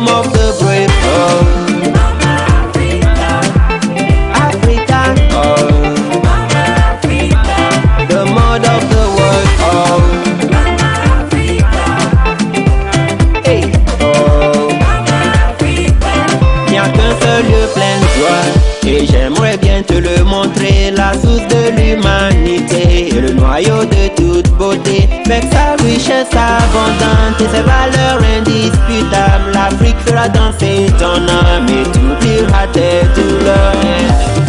home of the brave. Oh. Africa, oh. The mother of the world, oh. Hey, oh. N'y a qu'un seul lieu plein de joie, et j'aimerais bien te le montrer, la source de l'humanité, et le noyau de toute beauté, avec sa richesse abondante et ses valeurs indiscutables. L'Afrique fera danser ton âme et t'oubliera tes douleurs.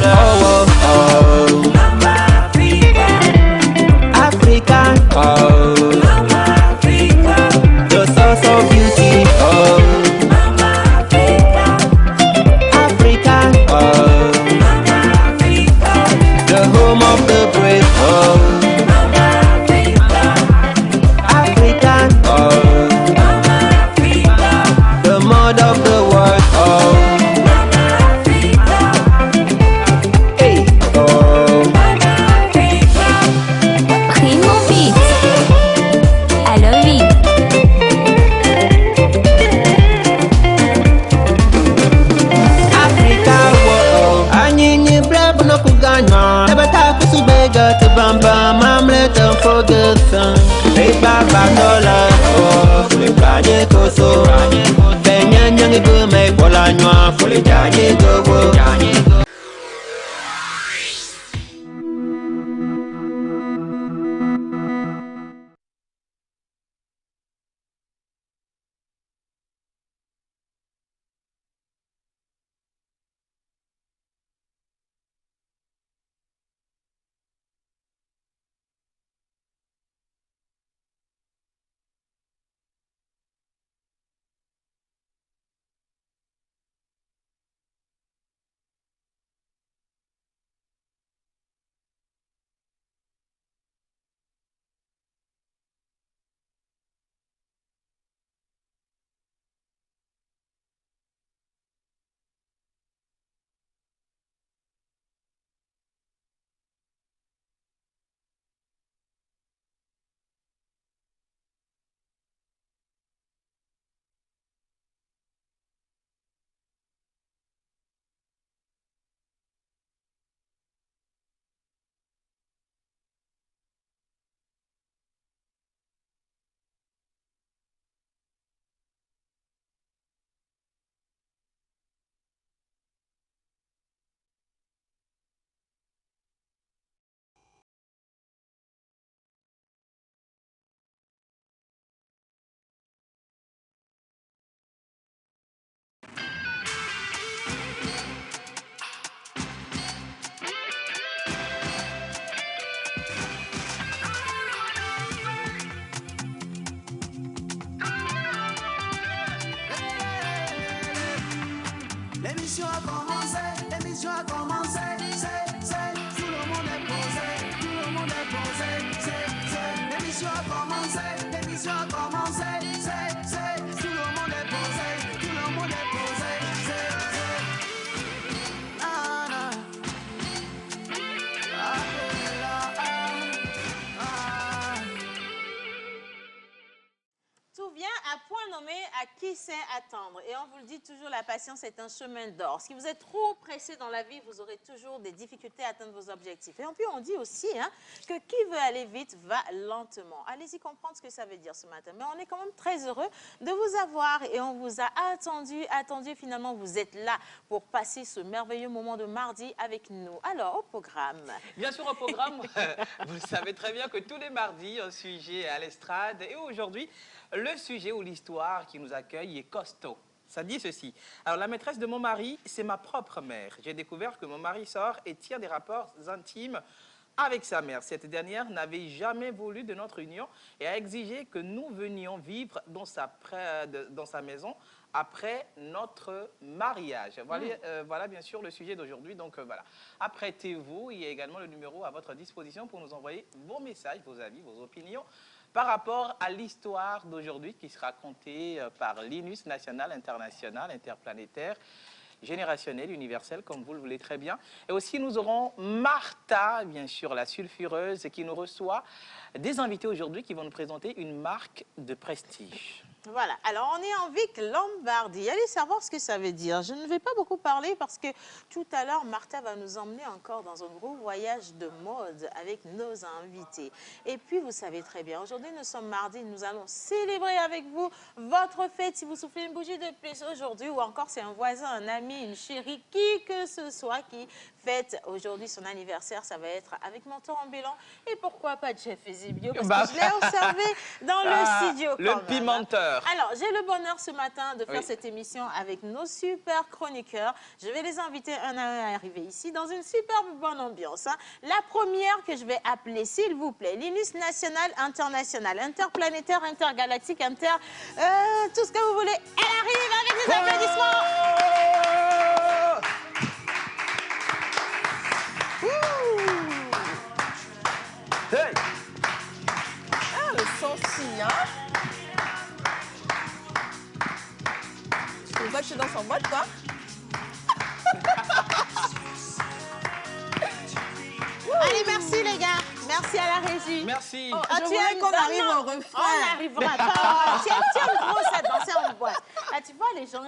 Oh, oh, oh. Africa, oh. The source of beauty, oh. Africa, oh. The home of the brave, oh. Africa, oh. The mother of the world, oh. Hey, oh. Primo Beat. I love it. Africa, whoa, anyinyi brave no kuganya. Ebata kusubega te bamba, mamle te forgetting. Hey baba dola, oh, fule kaje koso. Benya nyangi gume bola nywa, fule jaje gogo. L'émission a commencé, l'émission a commencé, tout le monde est posé, tout le monde est posé, l'émission a commencé, l'émission a commencé, tout le monde est posé, tout le monde est posé, Tout vient à point nommé à qui sait attendre. Et on vous le dit toujours, la patience est un chemin d'or. Si vous êtes trop pressé dans la vie, vous aurez toujours des difficultés à atteindre vos objectifs. Et puis on dit aussi que qui veut aller vite va lentement. Allez-y comprendre ce que ça veut dire ce matin. Mais on est quand même très heureux de vous avoir et on vous a attendu. Finalement, vous êtes là pour passer ce merveilleux moment de mardi avec nous. Alors, au programme. Bien sûr, au programme, vous savez très bien que tous les mardis, un sujet à l'estrade. Et aujourd'hui, le sujet ou l'histoire qui nous accueille est costaud. Ça dit ceci. Alors, la maîtresse de mon mari, c'est ma propre mère. J'ai découvert que mon mari sort et tient des rapports intimes avec sa mère. Cette dernière n'avait jamais voulu de notre union et a exigé que nous venions vivre dans sa maison après notre mariage. Voilà bien sûr le sujet d'aujourd'hui. Donc voilà, apprêtez-vous. Il y a également le numéro à votre disposition pour nous envoyer vos messages, vos avis, vos opinions par rapport à l'histoire d'aujourd'hui qui sera racontée par l'INUS national, international, interplanétaire, générationnel, universel, comme vous le voulez très bien. Et aussi, nous aurons Martha, bien sûr, la sulfureuse, qui nous reçoit des invités aujourd'hui qui vont nous présenter une marque de prestige. Voilà, alors on est en Vic Lombardie. Allez savoir ce que ça veut dire. Je ne vais pas beaucoup parler parce que tout à l'heure, Martha va nous emmener encore dans un gros voyage de mode avec nos invités. Et puis, vous savez très bien, aujourd'hui, nous sommes mardi, nous allons célébrer avec vous votre fête. Si vous soufflez une bougie de plus aujourd'hui ou encore c'est un voisin, un ami, une chérie, qui que ce soit qui fête aujourd'hui son anniversaire, ça va être avec Mentor Ambulant. Et pourquoi pas Chef Ezebio, parce que je l'ai observé dans le studio. Le pimenteur. Alors, j'ai le bonheur ce matin de faire cette émission avec nos super chroniqueurs. Je vais les inviter un à un à arriver ici dans une superbe bonne ambiance. Hein. La première que je vais appeler, s'il vous plaît, Linus National, International, Interplanétaire, Intergalactique, tout ce que vous voulez. Elle arrive avec des applaudissements. Hey. Ah, le son-ci, hein? C'est ça que je suis dans son boîte, quoi. Allez, merci les gars. Merci à la régie. Merci. Oh, Ah, je tu voulais aimes qu'on ça, arrive non? au refrain. On n'arrivera pas. Tu aimes trop ça, danser en boîte. Ah, tu vois les gens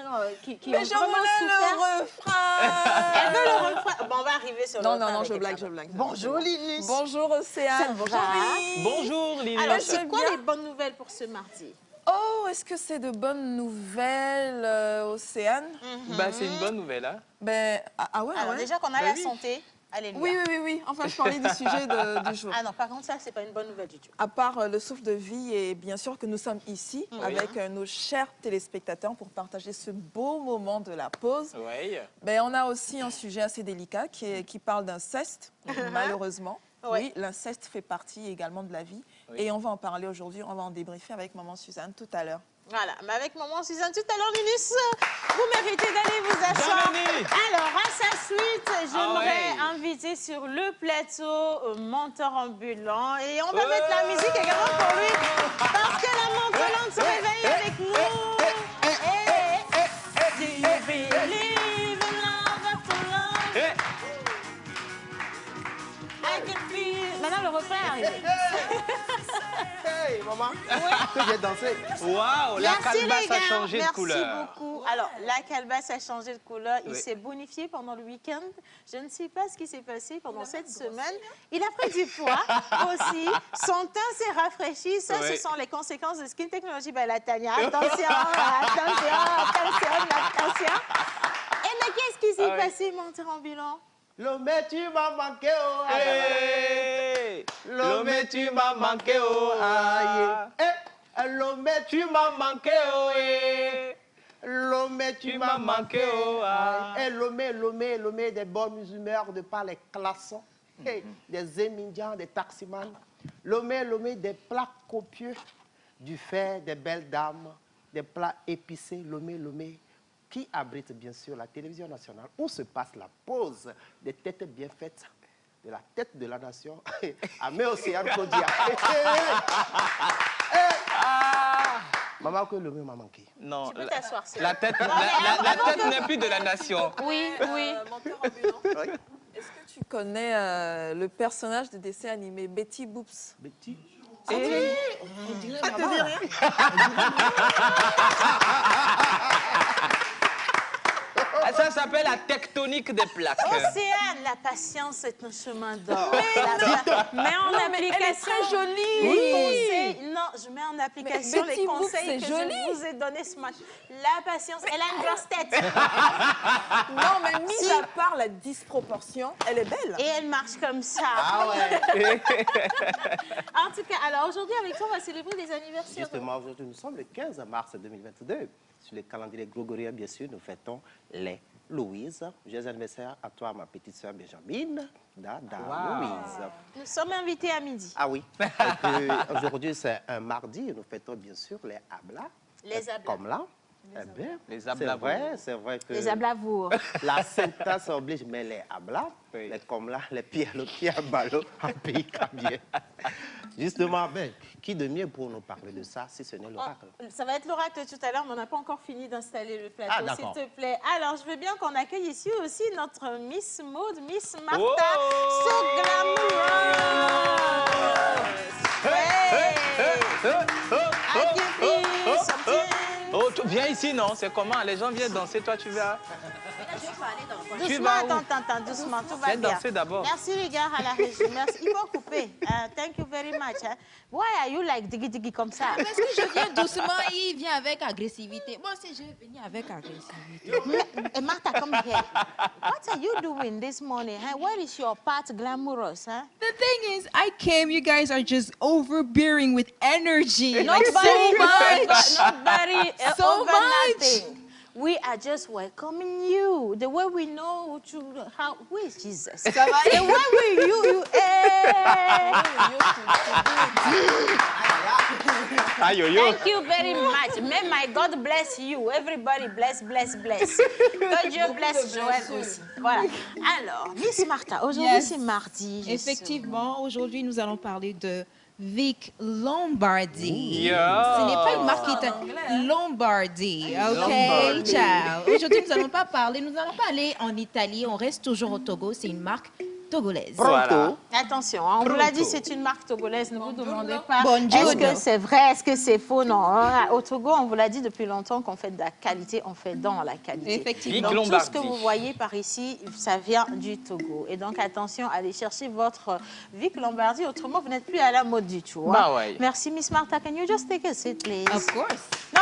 qui Mais ont je vraiment voulais souffert. le refrain. Elle veut le refrain. Bon, on va arriver sur le Non, refrain. non, non, avec je blague, Ethan. je blague. Bonjour Linus. Bonjour Océane. Bonjour. Oui. Bonjour, Linus. Alors, je c'est vais quoi bien. les bonnes nouvelles pour ce mardi? Oh, est-ce que c'est de bonnes nouvelles, Océane? Bah, c'est une bonne nouvelle, hein. Ben, ouais, Alors, ouais. déjà qu'on a Bah la oui. santé. Alléluia. Oui. Enfin, je parlais du sujet du jour. Ah non, par contre, ça, c'est pas une bonne nouvelle du tout. À part le souffle de vie et bien sûr que nous sommes ici avec nos chers téléspectateurs pour partager ce beau moment de la pause. Oui. Ben, on a aussi un sujet assez délicat qui parle d'inceste, malheureusement. Ouais. Oui, l'inceste fait partie également de la vie. Oui. Et on va en parler aujourd'hui, on va en débriefer avec maman Suzanne tout à l'heure. Voilà, mais avec maman Suzanne tout à l'heure, Linus, vous méritez d'aller vous asseoir. Bienvenue. Alors, à sa suite, j'aimerais ouais. inviter sur le plateau Mentor Ambulant. Et on va mettre la musique également pour lui, parce que la mentolante se réveille avec nous. Do you believe in love after love? Eh. I can feel... Maintenant, le refrain est arrivé. Hey, maman, que j'ai dansé. Waouh, la Merci les calebasse gars, a changé de couleur. Merci beaucoup. Alors, la calebasse a changé de couleur. Il Oui. s'est bonifié pendant le week-end. Je ne sais pas ce qui s'est passé pendant cette semaine. Il a pris du poids aussi. Son teint s'est rafraîchi. Ça, Oui. ce sont les conséquences de Skin Technology by Latania. Attention, attention. Et mais qu'est-ce qui s'est Ah oui. passé, Mentor Ambulant? L'homme, tu m'as manqué, oh, Hey. l'homme, tu m'as manqué, oh, aïe. Eh, l'homme, tu m'as manqué, oh, eh. L'homme, tu m'as manqué, oh, aïe. Eh, l'homme, des bonnes humeurs de par les classons, eh, des émindiants, des taximans. L'homme, des plats copieux, du fait des belles dames, des plats épicés, l'homme, qui abrite bien sûr la télévision nationale, où se passe la pause des têtes bien faites de la tête de la nation, à Océane Kodia. Maman, que le mieux m'a manqué. Non, Tu peux t'asseoir, c'est la tête, la tête n'est plus de la nation. Oui, oui. Menteur ambulant. Est-ce que tu connais le personnage de dessin animé Betty Boops? Betty. Ça s'appelle la tectonique des plaques. Océane, la patience est un chemin d'or. Mets en Non, mais elle est application très jolie. les conseils. Non, je mets en application Mais les Betty Boop, conseils c'est que joli. je vous ai donnés ce matin. La patience, elle a une grosse tête. Non, mais mis à part la disproportion, elle est belle. Et elle marche comme ça. Ah ouais. En tout cas, alors aujourd'hui, avec toi, on va célébrer les anniversaires. Justement, aujourd'hui, nous sommes le 15 mars 2022. Sur le calendrier grégorien, bien sûr, nous fêtons les Louise. Joyeux anniversaire à toi, ma petite soeur Benjamine, Dada Louise. Nous sommes invités à midi. Ah oui. Et puis, aujourd'hui, c'est un mardi. Nous fêtons bien sûr les Ablas. Les Ablas. Comme là. Eh bien, Les c'est Ablavours. vrai, c'est vrai que Les ablavours. la syntaxe oblige, mais les Ablas, Oui. les comme là, les pieds à ballot en pays cabien. Justement, ben, qui de mieux pour nous parler de ça, si ce n'est l'oracle? Ça va être l'oracle tout à l'heure, mais on n'a pas encore fini d'installer le plateau, Ah, s'il d'accord. te plaît. Alors, je veux bien qu'on accueille ici aussi notre Miss Maud, Miss Martha, Oh! so glamorous. Ouais. I can feel something ici, non? C'est comment? Les gens viennent danser, toi, tu vas... Doucement, attends, doucement, tout va Viens bien. danser d'abord. Merci les gars à la régie, merci. Il faut couper. Thank you very much. Hein. Why are you like diggy comme ça? Parce que je viens doucement, il vient avec agressivité. Moi aussi, je vais venir avec agressivité. Martha, come here. What are you doing this morning? Huh? Where is your part glamorous? Huh? The thing is, I came, you guys are just overbearing with energy. Nobody, so much. nobody So over much. nothing. We are just welcoming you. The way we know how. Who is Jesus? The way we you. Thank you very much. May my God bless you. Everybody bless. Que Dieu blesse Joël aussi. Voilà. Alors, Miss Martha, aujourd'hui Yes. c'est mardi. Effectivement, aujourd'hui, nous allons parler de Vic Lombardi. Yeah. Ce n'est pas une marque italienne. Lombardi. OK, Lombardi. ciao. Aujourd'hui, nous n'allons pas parler, nous n'allons pas aller en Italie. On reste toujours au Togo. C'est une marque togolaise. Voilà. Attention, hein, on vous l'a dit, c'est une marque togolaise. Ne vous demandez pas Buongiorno. est-ce que c'est vrai, est-ce que c'est faux. Non, hein, au Togo, on vous l'a dit depuis longtemps qu'on fait de la qualité, on fait dans la qualité. Effectivement. Donc, Vic tout ce que Lombardi. vous voyez par ici, ça vient du Togo. Et donc, attention, allez chercher votre Vic Lombardi. Autrement, vous n'êtes plus à la mode du tout. Hein. Bah ouais. Merci, Miss Martha. Can you just take a seat, please? Of course. No,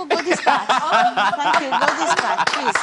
go this part. Thank you, go this part, please.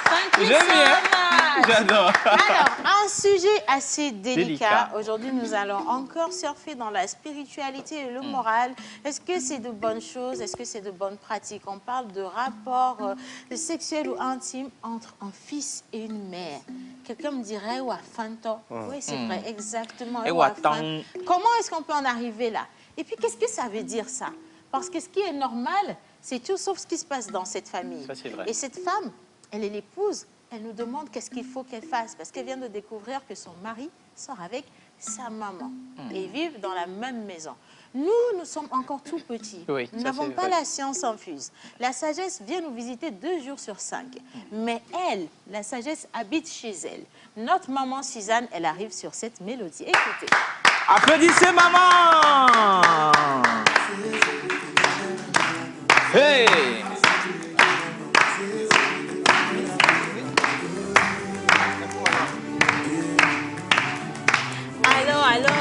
Thank you J'aime so bien. much. J'adore. Alors, un sujet assez délicat. Délicat. Aujourd'hui, nous allons encore surfer dans la spiritualité et le moral. Est-ce que c'est de bonnes choses? Est-ce que c'est de bonnes pratiques? On parle de rapports sexuels ou intimes entre un fils et une mère. Quelqu'un me dirait, ou à Fanto. Oui, c'est vrai, exactement. Et Ou à Watan. Fan- Comment est-ce qu'on peut en arriver là? Et puis, qu'est-ce que ça veut dire, ça? Parce que ce qui est normal, c'est tout sauf ce qui se passe dans cette famille. Ça, c'est vrai. Et cette femme, elle est l'épouse. Elle nous demande qu'est-ce qu'il faut qu'elle fasse parce qu'elle vient de découvrir que son mari sort avec sa maman et ils vivent dans la même maison. Nous sommes encore tout petits. Oui, Nous ça, n'avons c'est pas vrai. la science infuse. La sagesse vient nous visiter 2 jours sur 5. Mais elle, la sagesse habite chez elle. Notre maman Suzanne, elle arrive sur cette mélodie. Écoutez. Applaudissez maman. Hey. Allô.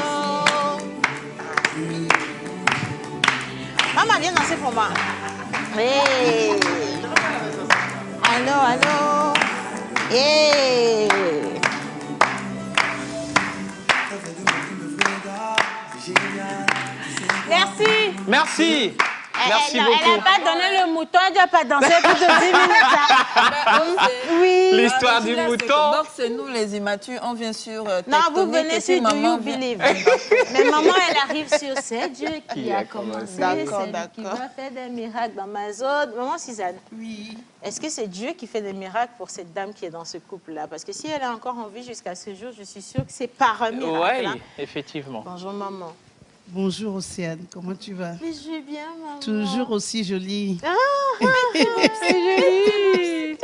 Maman, viens danser pour moi. Hey. Allô. Hey. Merci. Merci. Merci Elle beaucoup. n'a pas donné le mouton, elle ne doit pas danser plus de 10 minutes. Là. Oui. L'histoire du mouton. Donc, c'est nous les immatures, on vient sur Non, vous Tectonique venez et sur puis Do maman You vient- Believe. Mais maman, elle arrive sur c'est Dieu qui a commencé. D'accord, C'est lui qui d'accord. va faire des miracles dans ma zone. Maman Suzanne, Oui. est-ce que c'est Dieu qui fait des miracles pour cette dame qui est dans ce couple-là? Parce que si elle est encore en vie jusqu'à ce jour, je suis sûre que c'est par un miracle. Oui, hein. effectivement. Bonjour maman. Bonjour Océane, comment tu vas? Mais je vais bien maman. Toujours aussi jolie. C'est joli.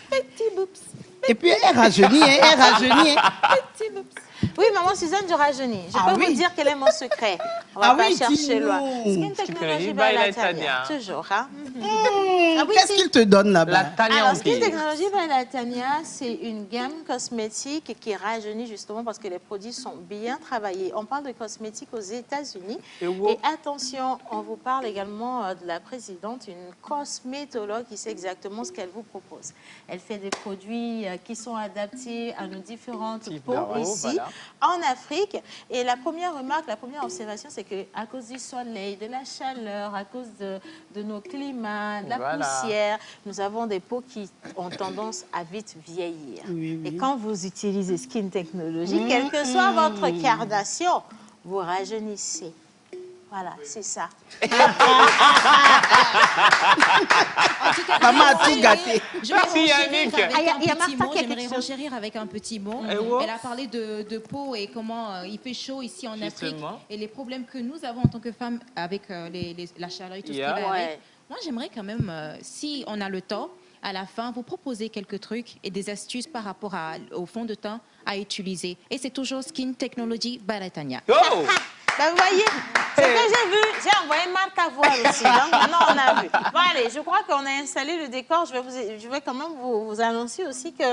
Petit boops. Et puis elle rajeunit, hein, elle rajeunit. Hein. Petit boops. Oui, maman Suzanne, je rajeunis. Je Ah peux oui. vous dire quel est mon secret. On va Ah pas oui, chercher dis-nous. loin. Skin Technologie Technology by by Latania. Latania. Toujours, hein? Ah oui, Qu'est-ce si. qu'il te donne La là-bas? Tania Alors, Skin Empire. Technology by Latania, c'est une gamme cosmétique qui rajeunit justement parce que les produits sont bien travaillés. On parle de cosmétiques aux États-Unis. Et wow. Et attention, on vous parle également de la présidente, une cosmétologue qui sait exactement ce qu'elle vous propose. Elle fait des produits qui sont adaptés à nos différentes Type peaux de peau, ici, voilà. en Afrique. Et la première remarque, la première observation, c'est qu'à cause du soleil, de la chaleur, à cause de nos climats, de la Voilà. poussière, nous avons des peaux qui ont tendance à vite vieillir. Oui, oui. Et quand vous utilisez Skin Technology, quelle que soit votre carnation, vous rajeunissez. Voilà, c'est ça. En tout cas, Maman a je vais tout gâté. Je vais Merci, renchérir Yannick. avec Ah, y a un petit Martha mot. qui a J'aimerais quelque chose. renchérir avec un petit mot. Eh wow. Elle a parlé de peau et comment il fait chaud ici en Afrique Justement. et les problèmes que nous avons en tant que femmes avec la chaleur et tout Yeah. ce qui va Ouais. avec. Moi, j'aimerais quand même, si on a le temps, à la fin, vous proposer quelques trucs et des astuces par rapport au fond de teint à utiliser. Et c'est toujours Skin Technology by Latania. Oh! Ben, vous voyez, ce que j'ai vu, j'ai envoyé Marc à voir aussi. Donc maintenant, on a vu. Bon, allez, je crois qu'on a installé le décor. Je vais quand même vous annoncer aussi que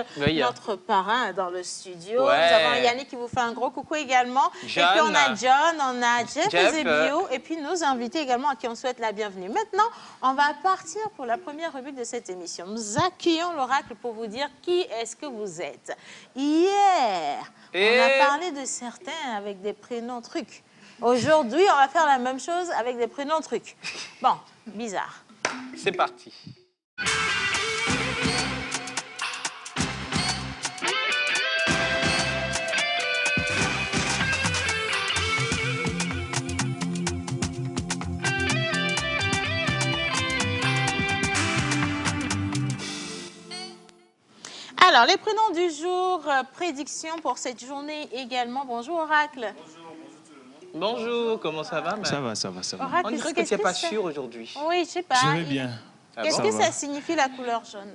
notre parrain est dans le studio. Ouais. Nous avons Yannick qui vous fait un gros coucou également. John. Et puis on a John, on a Jeff Ezebio, et puis nos invités également à qui on souhaite la bienvenue. Maintenant, on va partir pour la première rubrique de cette émission. Nous accueillons l'oracle pour vous dire qui est-ce que vous êtes. Hier, on a parlé de certains avec des prénoms trucs. Aujourd'hui, on va faire la même chose avec des prénoms trucs. Bon, bizarre. C'est parti. Alors, les prénoms du jour, prédiction pour cette journée également. Bonjour, Oracle. Bonjour, comment ça va? Ça va, ça va, ça va. Oracle, On dirait que tu n'es pas sûr aujourd'hui. Oui, je sais pas. Je vais bien. Qu'est-ce que ça signifie la couleur jaune?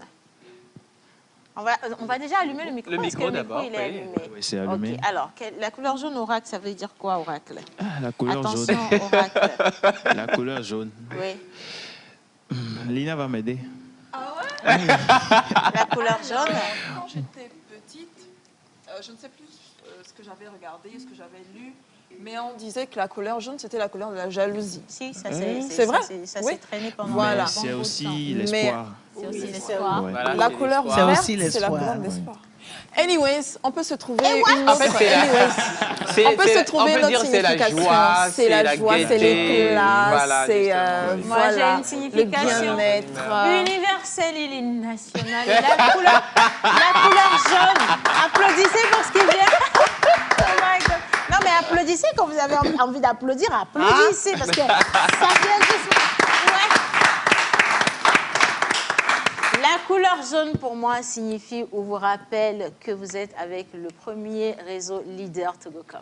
On va déjà allumer le micro. Le micro d'abord. Il est allumé. Oui, c'est allumé. Okay. Alors, la couleur jaune, Oracle, ça veut dire quoi, Oracle? La couleur Attention, jaune. Oracle. La couleur jaune. Oui. Lina va m'aider. La couleur jaune. Quand j'étais petite, je ne sais plus ce que j'avais regardé, ce que j'avais lu, mais on disait que la couleur jaune, c'était la couleur de la jalousie. Si, ça c'est vrai. Ça s'est traîné pendant Voilà. un C'est bon bout de aussi temps. l'espoir. C'est aussi l'espoir. Ouais. Voilà, La c'est couleur l'espoir. verte, C'est aussi c'est la l'espoir, couleur de oui. l'espoir. Anyways, on peut se trouver une En autre... fait, c'est la- on peut se trouver une autre c'est la signification. joie, C'est la joie, c'est gaieté. l'éclat, Voilà, c'est justement. Moi, j'ai voilà, une signification le bien-être. universelle, il est national. La couleur jaune. Applaudissez pour ce qui vient. Oh my God. Non, mais applaudissez quand vous avez envie d'applaudir. Applaudissez parce que ça vient juste... Ouais. La couleur jaune, pour moi, signifie ou vous rappelle que vous êtes avec le premier réseau leader Togocom.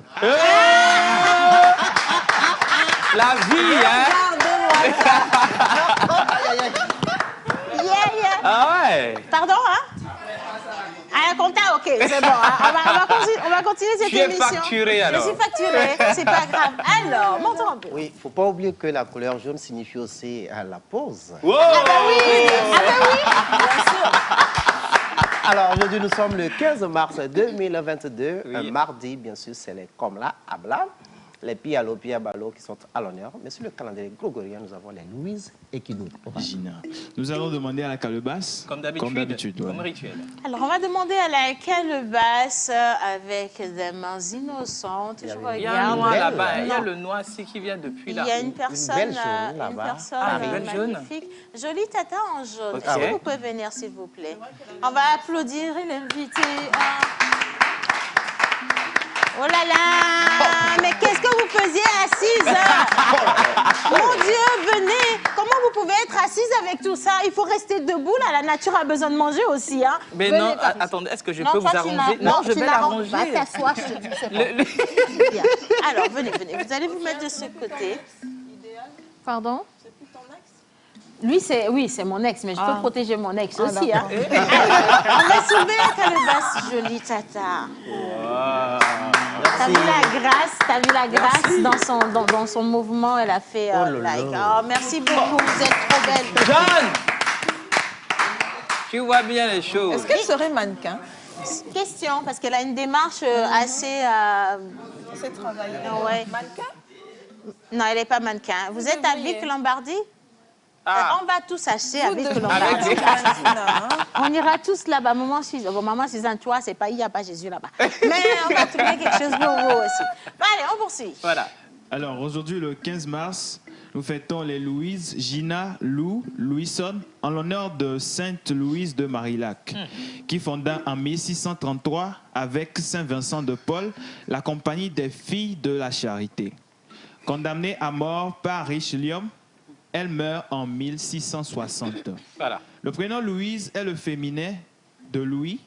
La vie, hein? Yeah, yeah. Ah ouais. Pardon, hein? Ah, compta, ok, c'est bon. Hein. On va continuer cette Tu es émission. facturé, alors. Je suis facturée, c'est pas grave. Alors, montons un peu. Oui, il ne faut pas oublier que la couleur jaune signifie aussi la pause. Wow. Ah bah oui, bien sûr. Alors aujourd'hui, nous sommes le 15 mars 2022. Oui. Un mardi, bien sûr, c'est les comme là, Abla, les Pialo, Piabalo qui sont à l'honneur. Mais sur le calendrier grégorien, nous avons les Louise et Kidou. Gina. Nous allons demander à la calebasse. Comme d'habitude. ouais. Comme rituel. Alors, on va demander à la calebasse avec des mains innocentes. Je Il y a un regarde. noix là-bas. Il y a Non. le noix aussi qui vient depuis Il là. y a une personne, belle jaune, là-bas. une belle jaune. magnifique. Jolie tata en jaune. Ok. Est-ce que vous pouvez venir, s'il vous plaît? On va applaudir l'invité. Oh là là! Mais qu'est-ce que vous faisiez assise? Mon Dieu, venez! Comment vous pouvez être assise avec tout ça? Il faut rester debout, là. La nature a besoin de manger aussi, hein? Mais Venez non, par ici. attendez, est-ce que je Non, peux vous toi, tu arranger? n'as- Non, je tu vais l'arranges. l'arranger. Va t'asseoir, je te dis, c'est bon. Bien. Alors, venez. Vous allez vous mettre de ce côté. Pardon? Lui, c'est mon ex, mais je peux protéger mon ex aussi. Hein. On va soulever la calebasse, jolie tata. T'as vu la grâce dans son mouvement, elle a fait like. Oh, merci beaucoup, vous êtes trop belle. Jeanne! Tu vois bien les choses. Est-ce qu'elle serait mannequin? Question, parce qu'elle a une démarche assez... C'est travaillé. Ouais. Mannequin? Non, elle n'est pas mannequin. Vous êtes à Vic Lombardi? Ah. On va tous acheter à Vic Avec Lombardi. des- On ira tous là-bas. Maman Suzanne, toi, c'est pas, il n'y a pas Jésus là-bas. Mais on va trouver quelque chose pour vous aussi. Bon, allez, on poursuit. Voilà. Alors, aujourd'hui, le 15 mars, nous fêtons les Louise, Gina, Lou, Louison, en l'honneur de Sainte Louise de Marillac, qui fonda en 1633 avec Saint Vincent de Paul la Compagnie des Filles de la Charité. Condamnée à mort par Richelieu, elle meurt en 1660. Voilà. Le prénom Louise est le féminin de Louis,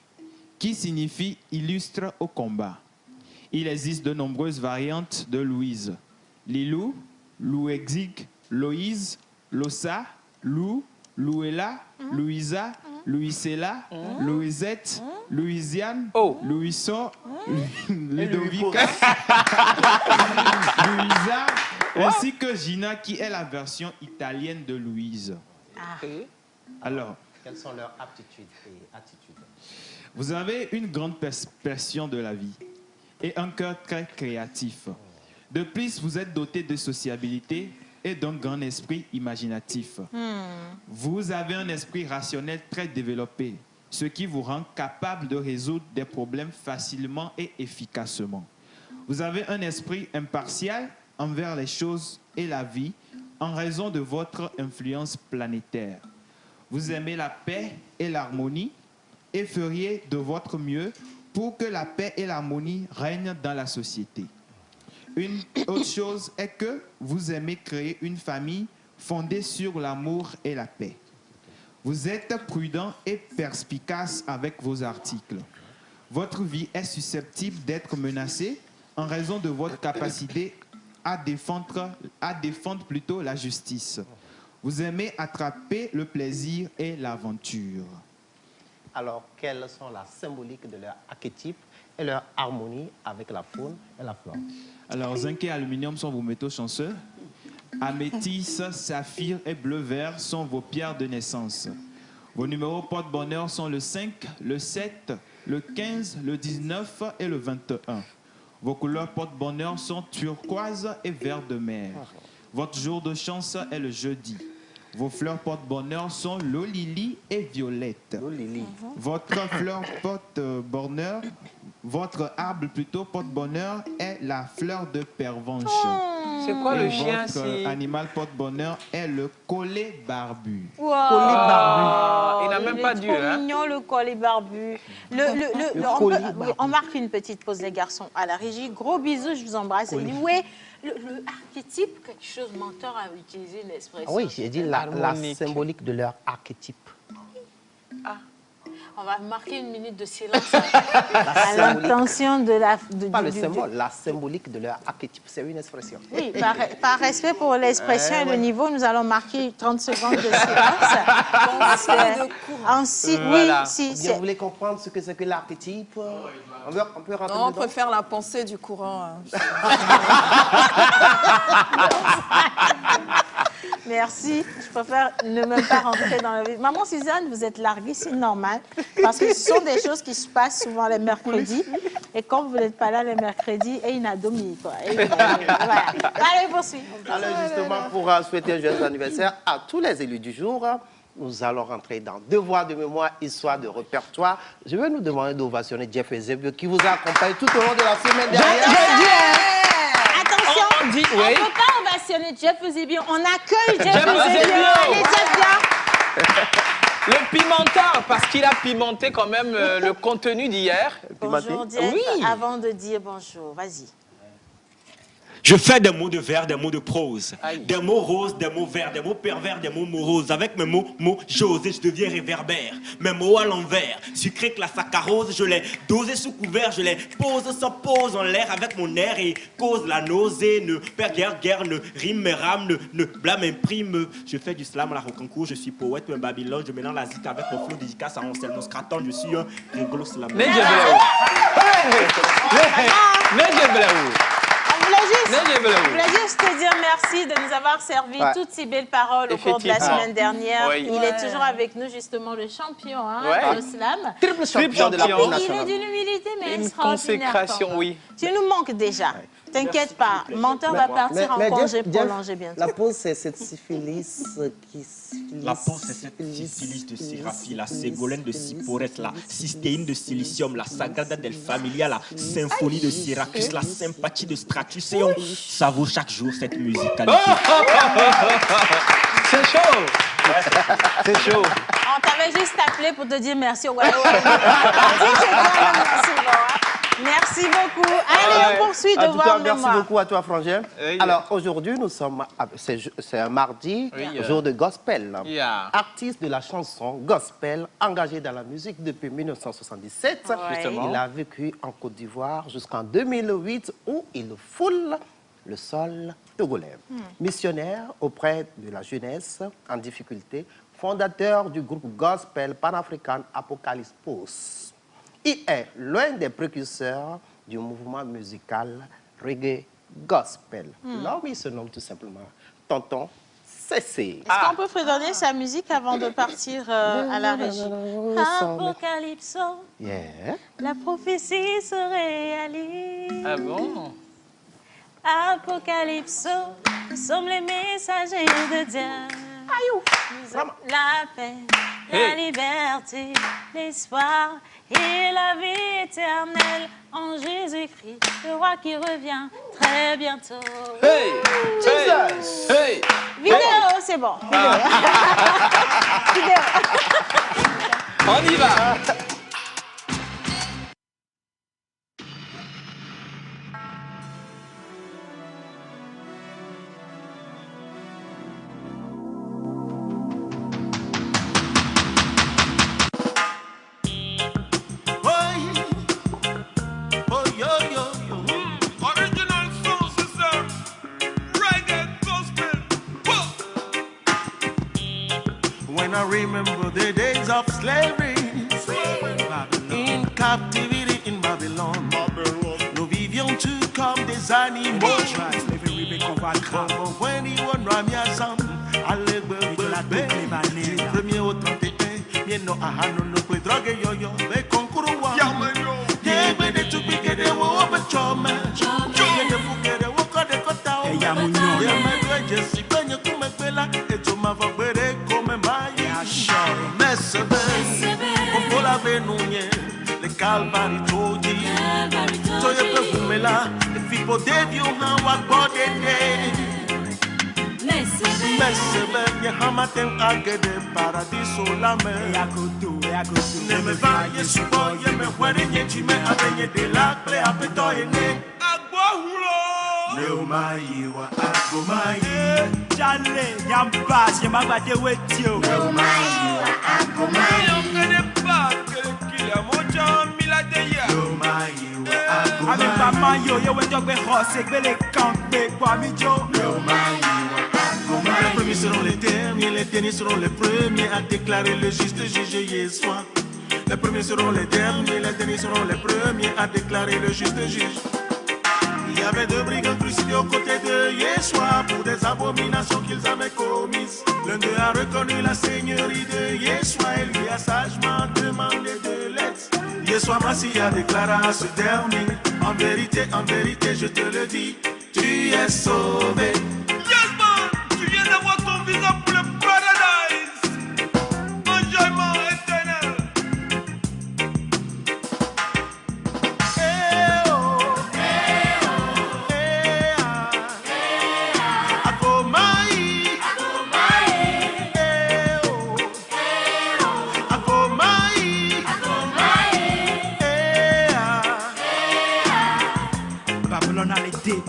qui signifie illustre au combat. Il existe de nombreuses variantes de Louise. Lilou, Louexig, Loïse, Lossa, Lou, Louella, Louisa, Louisella, Louisette, Louisiane, Louison, Ludovica, Louisa, ainsi que Gina qui est la version italienne de Louise. Alors, quelles sont leurs aptitudes et attitudes? Vous avez une grande passion de la vie et un cœur très créatif. De plus, vous êtes doté de sociabilité et d'un grand esprit imaginatif. Vous avez un esprit rationnel très développé, ce qui vous rend capable de résoudre des problèmes facilement et efficacement. Vous avez un esprit impartial envers les choses et la vie en raison de votre influence planétaire. Vous aimez la paix et l'harmonie et feriez de votre mieux pour que la paix et l'harmonie règnent dans la société. Une autre chose est que vous aimez créer une famille fondée sur l'amour et la paix. Vous êtes prudent et perspicace avec vos articles. Votre vie est susceptible d'être menacée en raison de votre capacité à défendre plutôt la justice. Vous aimez attraper le plaisir et l'aventure. Alors, quelles sont la symbolique de leur archétype et leur harmonie avec la faune et la flore? Alors, zinc et aluminium sont vos métaux chanceux. Améthyste, saphir et bleu-vert sont vos pierres de naissance. Vos numéros porte-bonheur sont le 5, le 7, le 15, le 19 et le 21. Vos couleurs porte-bonheur sont turquoise et vert de mer. Votre jour de chance est le jeudi. Vos fleurs porte-bonheur sont l'eau-lily et violette. Votre fleur porte-bonheur, votre arbre plutôt porte-bonheur est la fleur de pervenche. C'est quoi le chien, votre animal porte-bonheur est le collet barbu. Wow. Collet barbu. Il n'a même pas dû, hein? Mignon, le collet barbu. On marque une petite pause, les garçons, à la régie. Gros bisous, je vous embrasse. Il dit, oui, le archétype, quelque chose, menteur a utilisé une expression. Ah oui, j'ai dit la symbolique de leur archétype. On va marquer une minute de silence à l'intention de la... Pas le symbole, la symbolique de leur archétype, c'est une expression. Oui, par respect pour l'expression et le niveau, nous allons marquer 30 secondes de silence. Vous voulez comprendre ce que c'est que l'archétype? On peut rentrer non, on dedans? préfère la pensée du courant. Merci. Je préfère ne même pas rentrer dans la vie. Maman Suzanne, vous êtes larguée, c'est normal. Parce que ce sont des choses qui se passent souvent les mercredis. Et comme vous n'êtes pas là les mercredis, et il n'a dominé. Voilà. Allez, poursuivez. Alors justement, pour souhaiter un joyeux anniversaire à tous les élus du jour, nous allons rentrer dans devoir de mémoire, histoire de répertoire. Je vais nous demander d'ovationner Jeff Eusebio qui vous a accompagné tout au long de la semaine dernière. Attention, on ne peut pas ovationner Jeff Eusebio. On accueille Jeff Eusebio. Allez, Jeff, viens. Le pimenteur, parce qu'il a pimenté quand même le contenu d'hier. Bonjour, Jeff. Oui. Avant de dire bonjour, vas-y. Je fais des mots de vers, des mots de prose, des mots roses, des mots verts, des mots pervers, des mots moroses. Avec mes mots José, je deviens réverbère. Mes mots à l'envers, sucré que la saccharose, je les dose sous couvert, je les pose sans pause en l'air avec mon air et cause la nausée. Ne perds guère, ne rime mes rames, ne blâme imprime. Je fais du slam à la rocancourt, je suis poète, un babylone, je mélange la zik avec mon flow dédicace à Anselmo Scraton, je suis un rigolo slam. Mais Je voulais juste te dire merci de nous avoir servi toutes ces belles paroles au cours de la semaine dernière. Oui. Il est toujours avec nous, justement le champion au slam. Triple champion de la Coupe Il nationale. est d'une humilité mais Une extraordinaire. consécration, oui. Tu nous manques déjà. T'inquiète pas, Menteur va partir en congé prolongé bientôt. La pause, c'est cette syphilis qui... La pause, c'est cette syphilis de Séraphie, la ségolène de Cyporès, la cystéine de Silicium, la Sagrada del Familia, la symphonie de Syracuse, la sympathie de Stratus. Et on savoure chaque jour cette musicalité. C'est chaud. C'est chaud. On t'avait juste appelé pour te dire merci. Ouais. Merci beaucoup. Allez, on poursuit de voir merci beaucoup à toi, Frangin. Alors, aujourd'hui, nous sommes... C'est un mardi, jour de gospel. Artiste de la chanson gospel, engagé dans la musique depuis 1977. Il a vécu en Côte d'Ivoire jusqu'en 2008, où il foule le sol togolais. Missionnaire auprès de la jeunesse en difficulté, fondateur du groupe gospel Pan-African Apocalypse Pulse. Il est l'un des précurseurs du mouvement musical reggae gospel. L'homme, il se nomme tout simplement Tonton CC. Est-ce qu'on peut fredonner sa musique avant de partir à la régie? Apocalypso, la prophétie se réalise. Ah bon? Apocalypso, nous sommes les messagers de Dieu. Nous sommes la paix, la liberté, l'espoir et la vie éternelle en Jésus-Christ, le roi qui revient très bientôt. Hey! Jesus! Hey! Vidéo, c'est bon. Vidéo. On y va! When I remember the days of slavery, in captivity in Babylon, nous vivions tous comme des animaux. When he won Ramiasam, allez, du 1er au 31, bien non, ah, non, non, peut droguer yo-yo, mais concours. Yeah, mais des tout piqués de wo, mais chôme. Yeah, de fouquet de wo, quand des quotas. Yeah, mais toi, je suis connu comme un pela, et tu m'as fait comme un maïs. Mais c'est bien, on peut laver nous, les calvaires, tout dit. So you peux vous mettre là, les filles pour des vieux, on va boire des. Mais c'est bien, y'a un matin à guetter paradis sur la mer. Ne me va, y'a souvent, y'a me voit des niais, tu mets à baigner de la clé à péto et né. Neumaïwa, Agomaï. Jale, Yambas, Yamabate Wetio. Neumaïwa, Agomaï. On ne connaît pas qu'il y a mon jam, il a des yeux. Neumaïwa, Agomaï. Avec maman, yo, yo, yo, yo, c'est que les campés, quoi, mijo. Neumaïwa, Agomaï. Les premiers seront les derniers seront les premiers à déclarer le juste juge Yessois. Les premiers seront les derniers seront les premiers à déclarer le juste juge. Il y avait deux brigands crucifiés aux côtés de Yeshua pour des abominations qu'ils avaient commises. L'un d'eux a reconnu la seigneurie de Yeshua et lui a sagement demandé de l'aide. Yeshua Massie a déclaré à ce dernier: en vérité, je te le dis, tu es sauvé. Yes man, tu viens d'avoir ton visa pour le paradise, enjoyment éternel.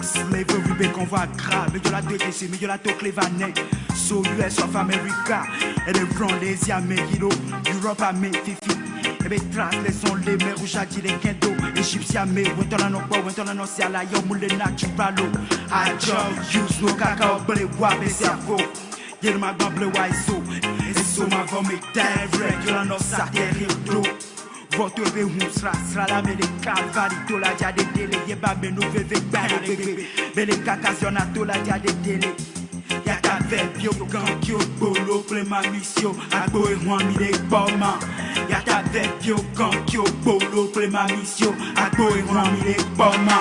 Slavery convoi grave, mais je la déteste, mais je la toque les vanets. So US of America, et les francs, les Yaméhiro, Europe à mes fifi. Et mes traces, les sons, les mers, rouges à dire les kendo, égyptiens, mais when t'en as non pas, when t'en as non, c'est à la yo, moulé naturalo. I just use no cacao, blé, wab, et c'est à faux. Y'a le magma bleu, waiso, et so ma vomme est direct, y'a la non, ça derrière d'eau. Votre béhou sera la mais les calvaires, la dia des télé, y'a pas mais nous vivons pas les bébés. Mais les cacations à tout la dia des télé. Y'a ta veille, yo, gang, yo, bolo, plein ma mission. A go et moi, mi les pommes. Y'a ta veille, yo, gang, yo, bolo, plein ma mission. A go et moi, mi les pommes.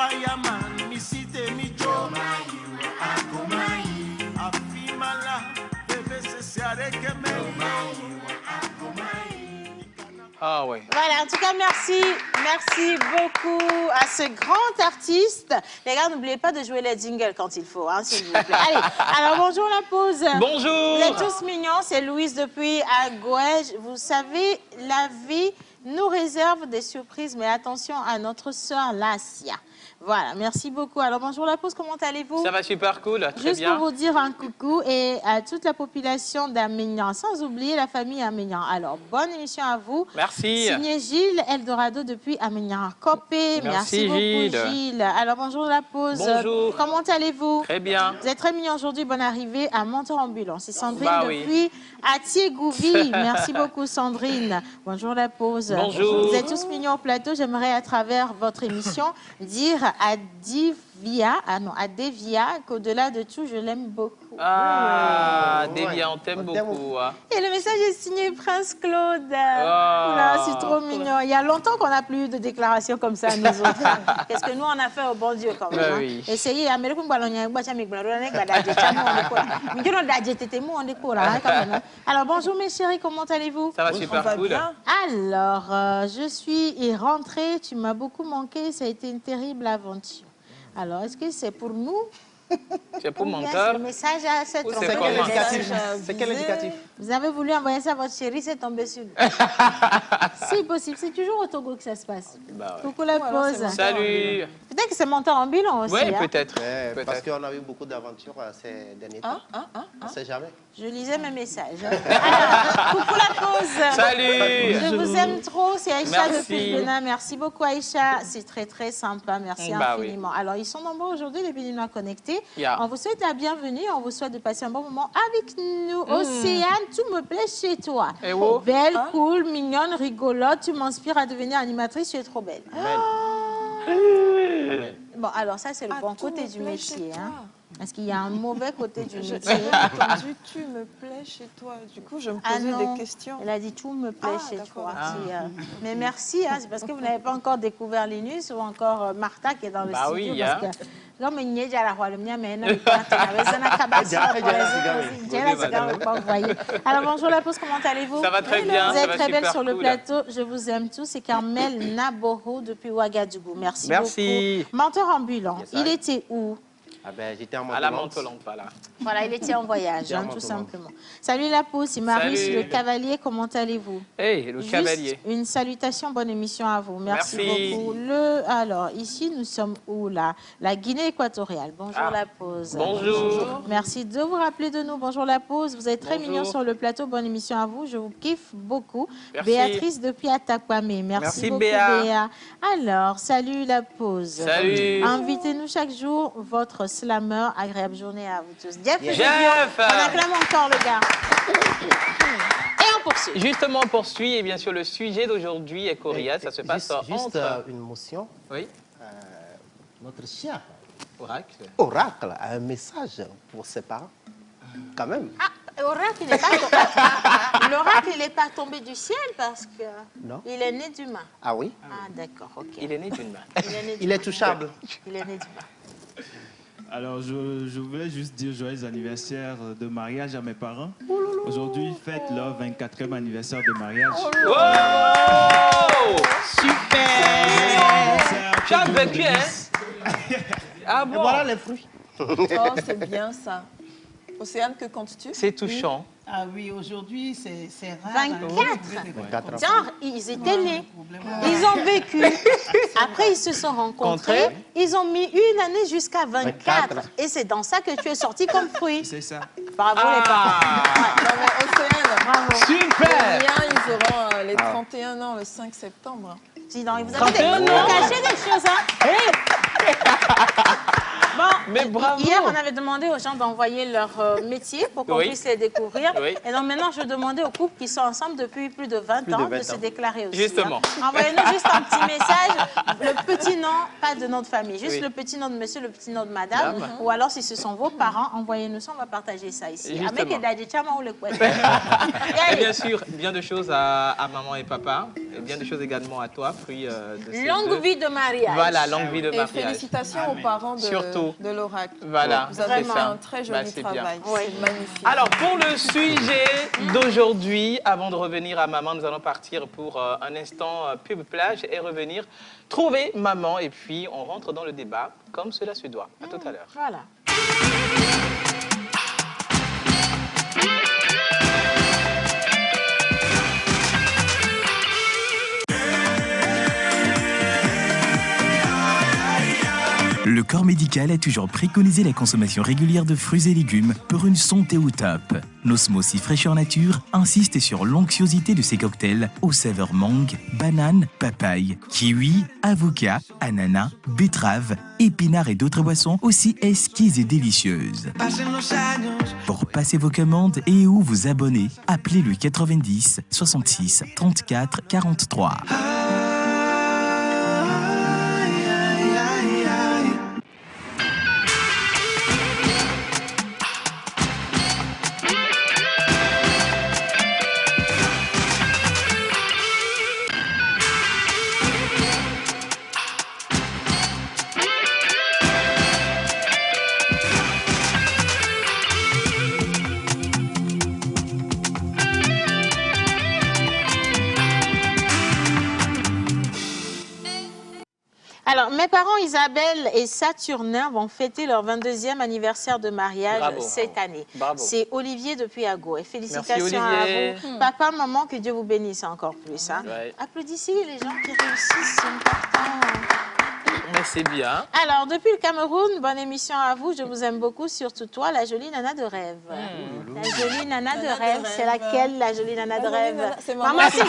fireman, me city, me Joe. Afimala, bébé, c'est ça, Ah oui. Voilà, en tout cas, merci. Merci beaucoup à ce grand artiste. Les gars, n'oubliez pas de jouer les jingles quand il faut, hein, s'il vous plaît. Allez, alors bonjour la pause. Bonjour. Vous êtes tous mignons, c'est Louise depuis Agouège. Vous savez, la vie nous réserve des surprises, mais attention à notre sœur Lassia. Voilà, merci beaucoup. Alors bonjour la pause, comment allez-vous? Ça va super cool, très Juste bien. pour vous dire un coucou et à toute la population d'Amignan, sans oublier la famille Amignan. Alors, bonne émission à vous. Merci. Signé Gilles Eldorado depuis Amignan. Copé, merci beaucoup Gilles. Alors, bonjour la pause. Bonjour. Comment allez-vous? Très bien. Vous êtes très mignon aujourd'hui, bonne arrivée à Mentor Ambulance. C'est Sandrine Bah oui. depuis Atier-Gouvy. Merci beaucoup Sandrine. Bonjour la pause. Bonjour. Vous êtes tous mignons au plateau. J'aimerais à travers votre émission dire à Devia qu'au-delà de tout, je l'aime beaucoup. Ah, Devia, on t'aime beaucoup. Hein. Et le message est signé Prince Claude. Oula, c'est trop mignon. Il y a longtemps qu'on n'a plus eu de déclaration comme ça, nous autres. Qu'est-ce que nous, on a fait au bon Dieu quand même. Bah Hein. oui. Essayez, alors, bonjour mes chéris, comment allez-vous? Ça va super cool. Alors, je suis rentrée, tu m'as beaucoup manqué, ça a été une terrible aventure. Alors, est-ce que c'est pour nous? C'est pour mon Ou bien cœur. c'est le message à cette C'est trompette comment? de C'est quel indicatif? Vous avez voulu envoyer ça à votre chérie, c'est tombé sur nous. C'est possible, c'est toujours au Togo que ça se passe. Bah ouais. Coucou la pause. Salut. Peut-être que c'est Mentor Ambulant aussi. Oui, hein. peut-être. Parce qu'on a eu beaucoup d'aventures ces derniers temps. On ne sait jamais. Je lisais mes messages. Alors, coucou la pause. Salut. Je vous aime trop, c'est Aïcha Merci. depuis le Bénin. Merci beaucoup Aïcha, c'est très très sympa, merci Bah oui. infiniment. Alors ils sont nombreux aujourd'hui, les Béninois connectés. Yeah. On vous souhaite la bienvenue, on vous souhaite de passer un bon moment avec nous. Océane, tout me plaît chez toi. Et où? Belle, cool, mignonne, rigolote, tu m'inspires à devenir animatrice, tu es trop belle. Bon, alors ça c'est le bon côté du métier. Hein. Parce qu'il y a un mauvais côté du métier. J'ai entendu tu me plais chez toi. Du coup, je me posais non. des questions. Elle a dit tout me plaît chez d'accord. toi. Mais merci, hein, c'est parce que vous n'avez pas encore découvert Linus ou encore Martha qui est dans le Bah studio. oui, Parce hein. que comme il y a la roi, le mien, mais non, alors bonjour la pause, comment allez-vous? Ça va très bien, Vous ça êtes va très belle super sur le cool. plateau. Je vous aime tous. C'est Carmel Naboro depuis Ouagadougou. Merci Merci. beaucoup. Mentor ambulant. Yes, Il I. était où? Ah ben, j'étais en À la Montolente. Montolente, voilà. Voilà, il était en voyage, J'étais en hein, tout Montolente. simplement. Salut la pause, c'est Marie, Salut. le cavalier, comment allez-vous? Hey, le Juste cavalier. une salutation, bonne émission à vous. Merci, Merci. beaucoup. Alors, ici, nous sommes où là? La Guinée équatoriale. Bonjour Ah. la pause. Bonjour. Merci de vous rappeler de nous. Bonjour la pause. Vous êtes très Bonjour. mignons sur le plateau. Bonne émission à vous. Je vous kiffe beaucoup. Merci. Béatrice depuis Atakwame. Merci beaucoup, Béa. Alors, salut la pause. Salut. Invitez-nous chaque jour votre slammer. Agréable journée à vous tous. Jeff, Jeff. on acclame encore le gars. Et on poursuit. Justement, on poursuit. Et bien sûr, le sujet d'aujourd'hui est Coria. Ça se passe Juste entre... une motion. Oui, Notre chien, Oracle. Oracle, a un message pour ses parents. Quand même. L'oracle, il n'est pas tombé. L'oracle, il n'est pas tombé du ciel parce que Non. il est né d'humain. Ah oui? Ah, d'accord, ok. Il est né d'une main. Il est né Il est touchable. Il est né d'humain. Alors, je voulais juste dire joyeux anniversaire de mariage à mes parents. Aujourd'hui, ils fêtent leur 24e anniversaire de mariage. Wow! Super! Tu as vécu, hein? Ah Et bon? voilà les fruits. Oh, c'est bien ça. Océane, que comptes-tu? C'est touchant. Ah oui, aujourd'hui, c'est rare. 24. Genre, ils étaient nés, ils ont vécu, après ils se sont rencontrés, ils ont mis une année jusqu'à 24. Et c'est dans ça que tu es sorti comme fruit. C'est ça. Bravo les parents. Non, mais Océane, Bravo. Super! les miens, ils auront les 31 ans le 5 septembre. Dis donc, vous avez 31 des ans. caché des choses, hein? Bon, Mais bravo! hier, on avait demandé aux gens d'envoyer leur métier pour qu'on Oui. puisse les découvrir. Oui. Et donc maintenant, je demandais aux couples qui sont ensemble depuis plus de 20 ans de se déclarer aussi. Justement. Hein. Envoyez-nous juste un petit message, le petit nom, pas de nom de famille, juste Oui. le petit nom de monsieur, le petit nom de madame. Ou alors, si ce sont vos parents, envoyez-nous ça, on va partager ça ici. Justement. Avec Edadi Chama ou le Kouet. Et bien sûr, bien de choses à maman et papa. Et bien de choses également à toi, fruit de ces Longue deux. vie de mariage. Voilà, longue vie de Et mariage. félicitations aux parents de l'oracle. Voilà, Vous avez c'est fait ça. un très joli c'est travail. bien. C'est magnifique. Alors, pour le sujet d'aujourd'hui, avant de revenir à maman, nous allons partir pour un instant pub plage et revenir trouver maman. Et puis, on rentre dans le débat comme cela se doit. À tout à l'heure. Voilà. Le corps médical a toujours préconisé la consommation régulière de fruits et légumes pour une santé au top. Nos smoothies fraîcheur nature insistent sur l'onctuosité de ces cocktails aux saveurs mangue, banane, papaye, kiwi, avocat, ananas, betterave, épinards et d'autres boissons aussi exquises et délicieuses. Pour passer vos commandes et ou vous abonner, appelez le 90 66 34 43. Alors, mes parents Isabelle et Saturnin vont fêter leur 22e anniversaire de mariage cette année. C'est Olivier depuis Ago. Et félicitations à vous. Papa, maman, que Dieu vous bénisse encore plus. Hein. Ouais. Applaudissez les gens qui réussissent, c'est important. Mais c'est bien. Alors, depuis le Cameroun, bonne émission à vous. Je vous aime beaucoup, surtout toi, la jolie nana de rêve. La jolie nana de rêve, c'est laquelle, la jolie nana de rêve? C'est Maman Suzanne.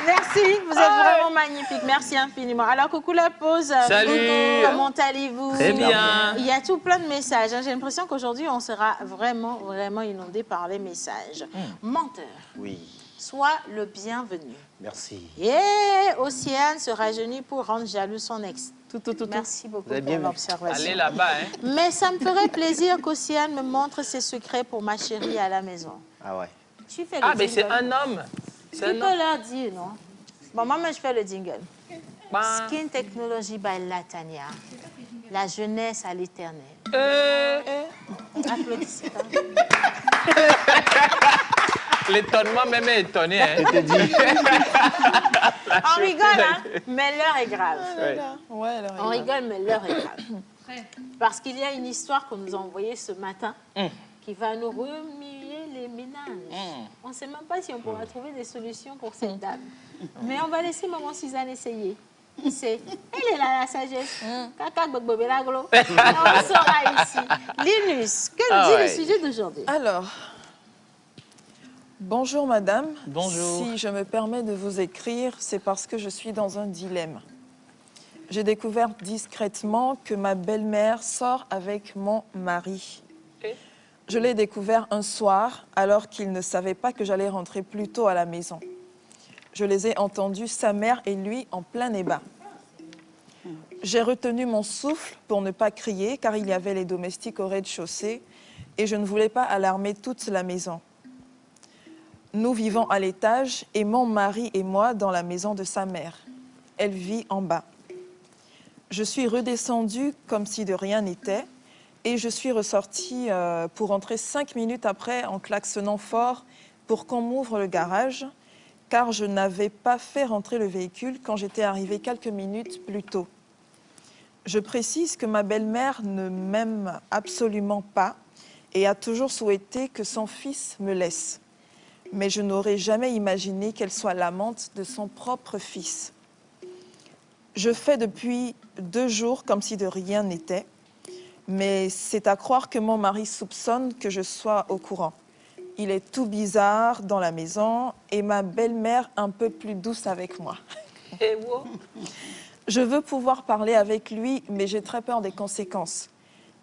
Merci, vous êtes vraiment magnifique. Merci infiniment. Alors, coucou la pause. Salut. Coucou, comment allez-vous? Très bien. Il y a tout plein de messages. Hein. J'ai l'impression qu'aujourd'hui, on sera vraiment, vraiment inondé par les messages. Menteur. Oui. Sois le bienvenu. Merci. Et Océane se rajeunit pour rendre jaloux son ex. Merci beaucoup pour l'observation. Allez là-bas, hein. Mais ça me ferait plaisir qu'Océane me montre ses secrets pour ma chérie à la maison. Ah ouais. Tu fais le Ah, mais c'est jingle. un homme. Tu peux leur dire, non? Bon, moi, je fais le jingle. Skin Technology by Latania. La jeunesse à l'éternel. Applaudissez. L'étonnement même est étonné. Hein. On rigole, hein? Mais l'heure est grave. Ouais, On rigole, mais l'heure est grave. Parce qu'il y a une histoire qu'on nous a envoyée ce matin qui va nous remuer les ménages. On ne sait même pas si on pourra trouver des solutions pour cette dame. Mais on va laisser maman Suzanne essayer. Elle est là, la sagesse. Caca, bobé, la glo. On sera ici. Linus, que nous dit le sujet d'aujourd'hui? Alors, bonjour madame. Bonjour. Si je me permets de vous écrire, c'est parce que je suis dans un dilemme. J'ai découvert discrètement que ma belle-mère sort avec mon mari. Je l'ai découvert un soir, alors qu'il ne savait pas que j'allais rentrer plus tôt à la maison. Je les ai entendus, sa mère et lui, en plein débat. J'ai retenu mon souffle pour ne pas crier, car il y avait les domestiques au rez-de-chaussée, et je ne voulais pas alarmer toute la maison. Nous vivons à l'étage, et mon mari et moi dans la maison de sa mère. Elle vit en bas. Je suis redescendue comme si de rien n'était, et je suis ressortie pour entrer 5 minutes après en klaxonnant fort pour qu'on m'ouvre le garage, car je n'avais pas fait rentrer le véhicule quand j'étais arrivée quelques minutes plus tôt. Je précise que ma belle-mère ne m'aime absolument pas et a toujours souhaité que son fils me laisse. Mais je n'aurais jamais imaginé qu'elle soit l'amante de son propre fils. Je fais depuis 2 jours comme si de rien n'était, mais c'est à croire que mon mari soupçonne que je sois au courant. Il est tout bizarre dans la maison et ma belle-mère un peu plus douce avec moi. Je veux pouvoir parler avec lui, mais j'ai très peur des conséquences.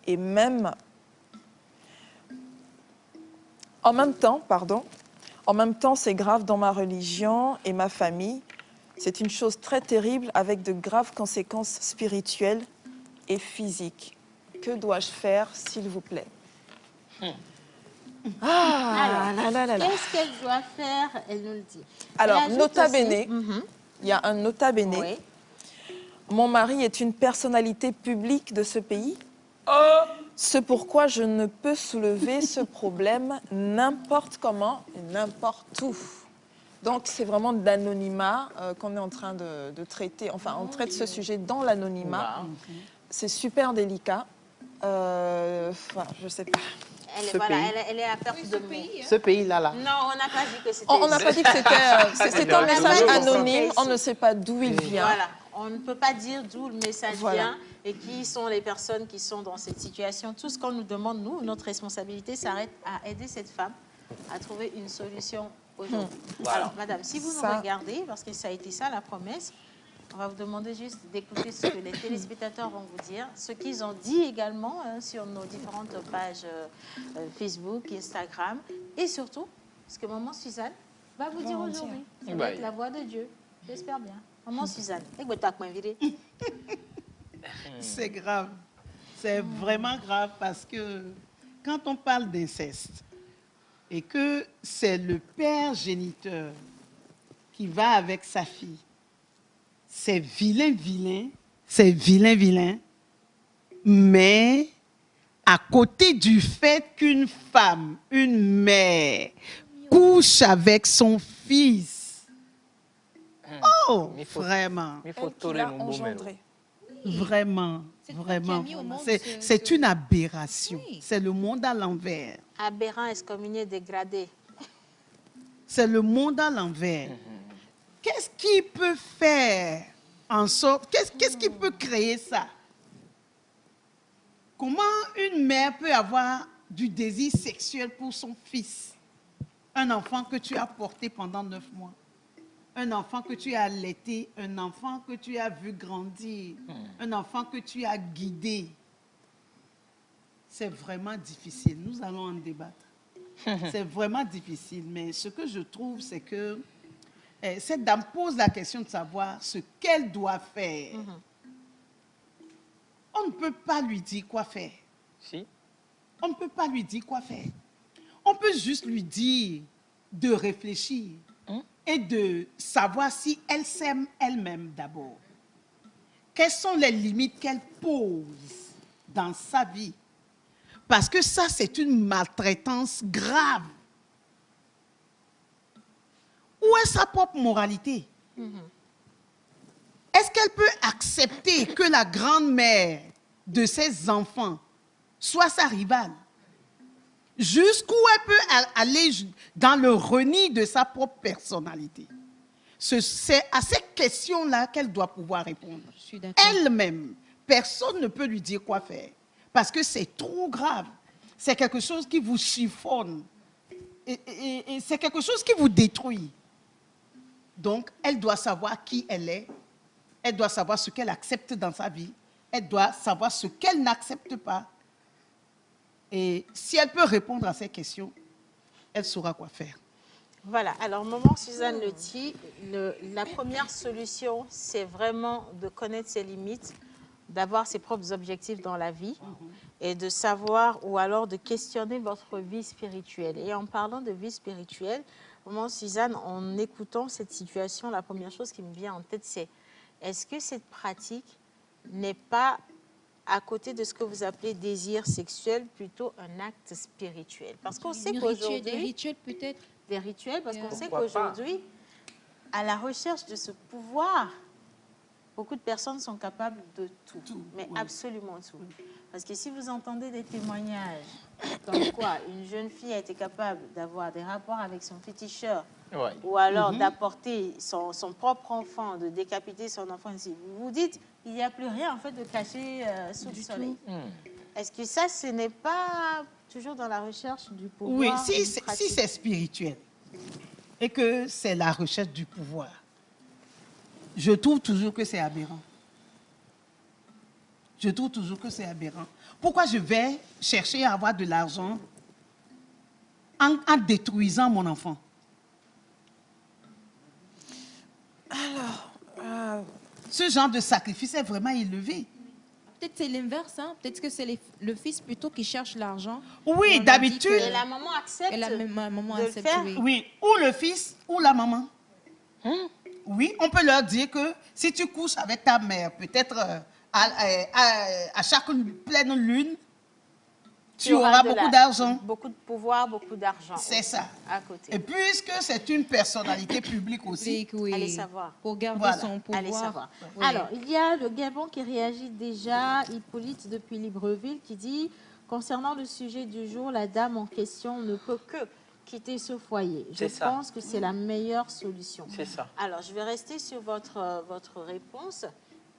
Et même... En même temps, c'est grave dans ma religion et ma famille. C'est une chose très terrible avec de graves conséquences spirituelles et physiques. Que dois-je faire, s'il vous plaît? Ah, Alors, là. qu'est-ce qu'elle doit faire? Elle nous le dit. Alors, Elle ajoute nota aussi- bene, il y a un nota bene. Oui. Mon mari est une personnalité publique de ce pays. Ce pourquoi je ne peux soulever ce problème n'importe comment et n'importe où. Donc, c'est vraiment de l'anonymat qu'on est en train de traiter. Enfin, on traite ce sujet dans l'anonymat. C'est super délicat. Enfin, je sais pas. Elle est à perte de mots. Ce pays-là, là. Non, on n'a pas dit que c'était... On n'a pas dit que c'était c'est un message anonyme. On ne sait pas d'où il vient. Voilà. On ne peut pas dire d'où le message Voilà. vient et qui sont les personnes qui sont dans cette situation. Tout ce qu'on nous demande, nous, notre responsabilité s'arrête à aider cette femme à trouver une solution aujourd'hui. Voilà. Alors, madame, si vous nous regardez, parce que ça a été ça la promesse, on va vous demander juste d'écouter ce que les téléspectateurs vont vous dire, ce qu'ils ont dit également sur nos différentes pages Facebook, Instagram, et surtout, ce que maman Suzanne va vous dire aujourd'hui. Ça va être la voix de Dieu. J'espère bien. Maman Suzanne, c'est grave. C'est vraiment grave parce que quand on parle d'inceste et que c'est le père géniteur qui va avec sa fille, c'est vilain, mais à côté du fait qu'une femme, une mère, couche avec son fils, oh, vraiment. Vraiment. C'est une aberration. Oui. C'est le monde à l'envers. Aberrant, excommunié, dégradé. C'est le monde à l'envers. Qu'est-ce qui peut faire en sorte... Qu'est-ce qui peut créer ça? Comment une mère peut avoir du désir sexuel pour son fils? Un enfant que tu as porté pendant 9 mois. Un enfant que tu as allaité, un enfant que tu as vu grandir, un enfant que tu as guidé. C'est vraiment difficile. Nous allons en débattre. C'est vraiment difficile. Mais ce que je trouve, c'est que cette dame pose la question de savoir ce qu'elle doit faire. On ne peut pas lui dire quoi faire. Si. On ne peut pas lui dire quoi faire. On peut juste lui dire de réfléchir. Et de savoir si elle s'aime elle-même d'abord. Quelles sont les limites qu'elle pose dans sa vie? Parce que ça, c'est une maltraitance grave. Où est sa propre moralité? Est-ce qu'elle peut accepter que la grand-mère de ses enfants soit sa rivale? Jusqu'où elle peut aller dans le reni de sa propre personnalité? C'est à ces questions-là qu'elle doit pouvoir répondre. Elle-même, personne ne peut lui dire quoi faire. Parce que c'est trop grave. C'est quelque chose qui vous chiffonne. Et c'est quelque chose qui vous détruit. Donc, elle doit savoir qui elle est. Elle doit savoir ce qu'elle accepte dans sa vie. Elle doit savoir ce qu'elle n'accepte pas. Et si elle peut répondre à ces questions, elle saura quoi faire. Voilà, alors maman Suzanne le dit, la première solution, c'est vraiment de connaître ses limites, d'avoir ses propres objectifs dans la vie et de savoir ou alors de questionner votre vie spirituelle. Et en parlant de vie spirituelle, maman Suzanne, en écoutant cette situation, la première chose qui me vient en tête, c'est est-ce que cette pratique n'est pas à côté de ce que vous appelez désir sexuel, plutôt un acte spirituel? Parce qu'on sait qu'aujourd'hui... Des rituels peut-être. Des rituels, parce qu'on sait qu'aujourd'hui, à la recherche de ce pouvoir, beaucoup de personnes sont capables de tout, mais absolument tout. Parce que si vous entendez des témoignages comme quoi une jeune fille a été capable d'avoir des rapports avec son féticheur, ou alors d'apporter son propre enfant, de décapiter son enfant ici, vous vous dites, il n'y a plus rien en fait de caché sous le soleil. Est-ce que ça, ce n'est pas toujours dans la recherche du pouvoir? Oui, si c'est spirituel et que c'est la recherche du pouvoir, je trouve toujours que c'est aberrant. Je trouve toujours que c'est aberrant. Pourquoi je vais chercher à avoir de l'argent en détruisant mon enfant? Alors, ce genre de sacrifice est vraiment élevé. peut-être c'est l'inverse. Hein? Peut-être que c'est le fils plutôt qui cherche l'argent. Oui, d'habitude. Et la maman accepte Et la maman de le accepte, faire. oui. Oui, ou le fils ou la maman. Oui, on peut leur dire que si tu couches avec ta mère, peut-être à chaque pleine lune, tu auras beaucoup d'argent. Beaucoup de pouvoir, beaucoup d'argent. C'est ça. À côté. Et puisque c'est une personnalité publique aussi, Oui. Allez savoir. Pour garder Voilà. son pouvoir. Allez savoir. Oui. Alors, il y a le Gabon qui réagit déjà, Hippolyte depuis Libreville, qui dit « Concernant le sujet du jour, la dame en question ne peut que quitter ce foyer. Je C'est ça. pense que c'est la meilleure solution. » C'est ça. Alors, je vais rester sur votre réponse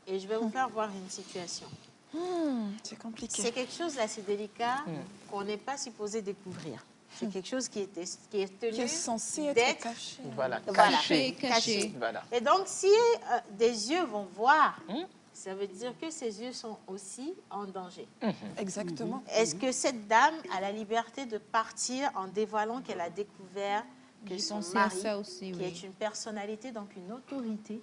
et je vais vous faire voir une situation. C'est compliqué. C'est quelque chose d'assez délicat qu'on n'est pas supposé découvrir. C'est quelque chose qui est tenu Qui est censé être d'être caché. Voilà, Voilà, caché. caché. Voilà. Et donc, si des yeux vont voir, ça veut dire que ces yeux sont aussi en danger. Exactement. Est-ce que cette dame a la liberté de partir en dévoilant qu'elle a découvert que J'ai son pensé à mari, ça aussi, qui oui. est une personnalité, donc une autorité,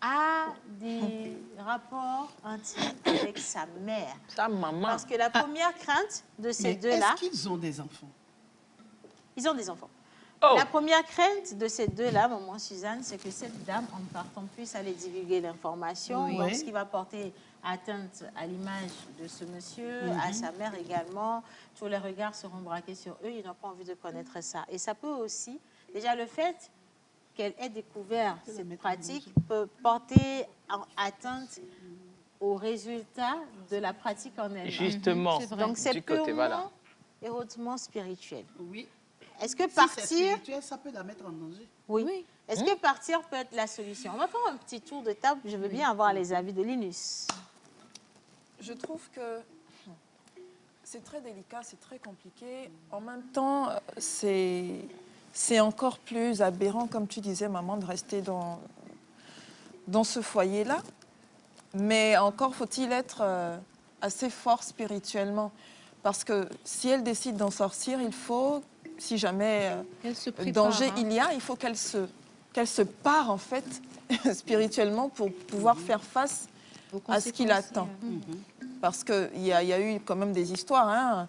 a des rapports intimes avec sa mère? Sa maman. Parce que la première crainte de ces mais deux-là... est-ce qu'ils ont des enfants? Ils ont des enfants. Oh. La première crainte de ces deux-là, maman Suzanne, c'est que cette dame, en partant, puisse aller divulguer l'information, Oui. donc ce qui va porter atteinte à l'image de ce monsieur, à sa mère également. Tous les regards seront braqués sur eux, ils n'ont pas envie de connaître ça. Et ça peut aussi, déjà le fait qu'elle ait découvert cette pratique peut porter atteinte au résultat de la pratique en elle-même. Justement, Donc c'est du côté, purement voilà. et hautement spirituel. Oui. Est-ce que Si c'est partir... spirituel, ça peut la mettre en danger. Oui. Est-ce que partir peut être la solution? On va faire un petit tour de table. Je veux bien avoir les avis de Linus. Je trouve que c'est très délicat, c'est très compliqué. En même temps, c'est encore plus aberrant, comme tu disais, maman, de rester dans ce foyer-là. Mais encore faut-il être assez fort spirituellement. Parce que si elle décide d'en sortir, il faut, si jamais danger il y a, il faut qu'elle se pare, en fait, spirituellement pour pouvoir faire face à ce qui l'attend. Parce qu'il y a eu quand même des histoires hein,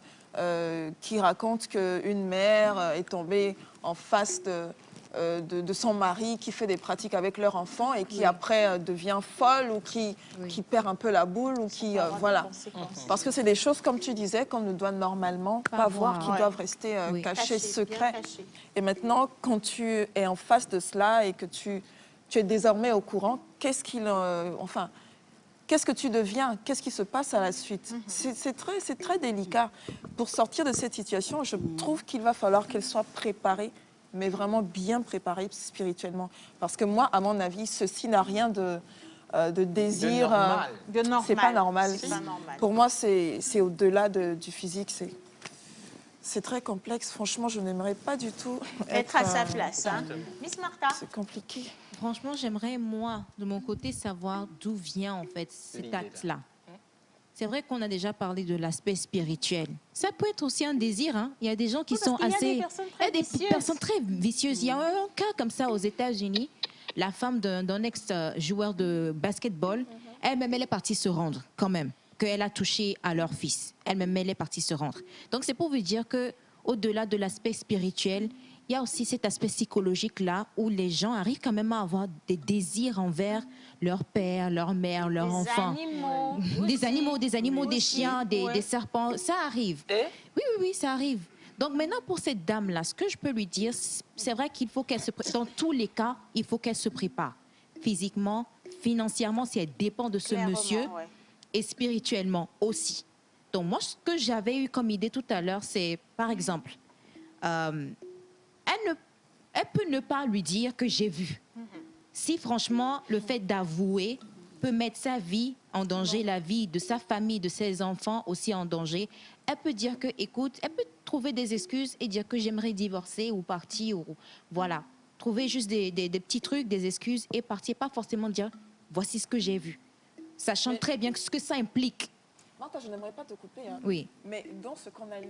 qui racontent qu'une mère est tombée en face de son mari qui fait des pratiques avec leur enfant et qui après devient folle ou qui perd un peu la boule ou qui... voilà. Parce que c'est des choses, comme tu disais, qu'on ne doit normalement pas voir, qui doivent rester cachées, secrets. Et maintenant, quand tu es en face de cela et que tu es désormais au courant, qu'est-ce que tu deviens? Qu'est-ce qui se passe à la suite? C'est très délicat. Pour sortir de cette situation, je trouve qu'il va falloir qu'elle soit préparée, mais vraiment bien préparée spirituellement. Parce que moi, à mon avis, ceci n'a rien de désir. De normal. C'est pas normal. C'est pas normal. Pour moi, c'est au-delà du physique. C'est très complexe. Franchement, je n'aimerais pas du tout être à sa place. Hein. Miss Martha. C'est compliqué. Franchement, j'aimerais, moi, de mon côté, savoir d'où vient, en fait, cet acte-là. C'est vrai qu'on a déjà parlé de l'aspect spirituel. Ça peut être aussi un désir. Hein. Il y a des gens qui sont assez... Il y a des personnes très vicieuses. Il y a un cas comme ça aux États-Unis. La femme d'un ex-joueur de basketball, elle-même, elle est partie se rendre quand même, qu'elle a touché à leur fils. Elle-même, elle est partie se rendre. Donc, c'est pour vous dire qu'au-delà de l'aspect spirituel, il y a aussi cet aspect psychologique-là où les gens arrivent quand même à avoir des désirs envers leur père, leur mère, leur enfant. Des animaux, des chiens, des serpents. Ça arrive. Oui, ça arrive. Donc maintenant, pour cette dame-là, ce que je peux lui dire, c'est vrai qu'il faut qu'elle se prépare. Dans tous les cas, il faut qu'elle se prépare. Physiquement, financièrement, si elle dépend de ce monsieur, et spirituellement aussi. Donc moi, ce que j'avais eu comme idée tout à l'heure, c'est, par exemple, elle peut ne pas lui dire que j'ai vu. Si franchement, le fait d'avouer peut mettre sa vie en danger, la vie de sa famille, de ses enfants aussi en danger, elle peut dire que, écoute, elle peut trouver des excuses et dire que j'aimerais divorcer ou partir. Ou, voilà, trouver juste des petits trucs, des excuses et partir. Pas forcément dire, voici ce que j'ai vu. Sachant très bien ce que ça implique. Martha, je n'aimerais pas te couper. Hein. Oui. Mais dans ce qu'on a lu,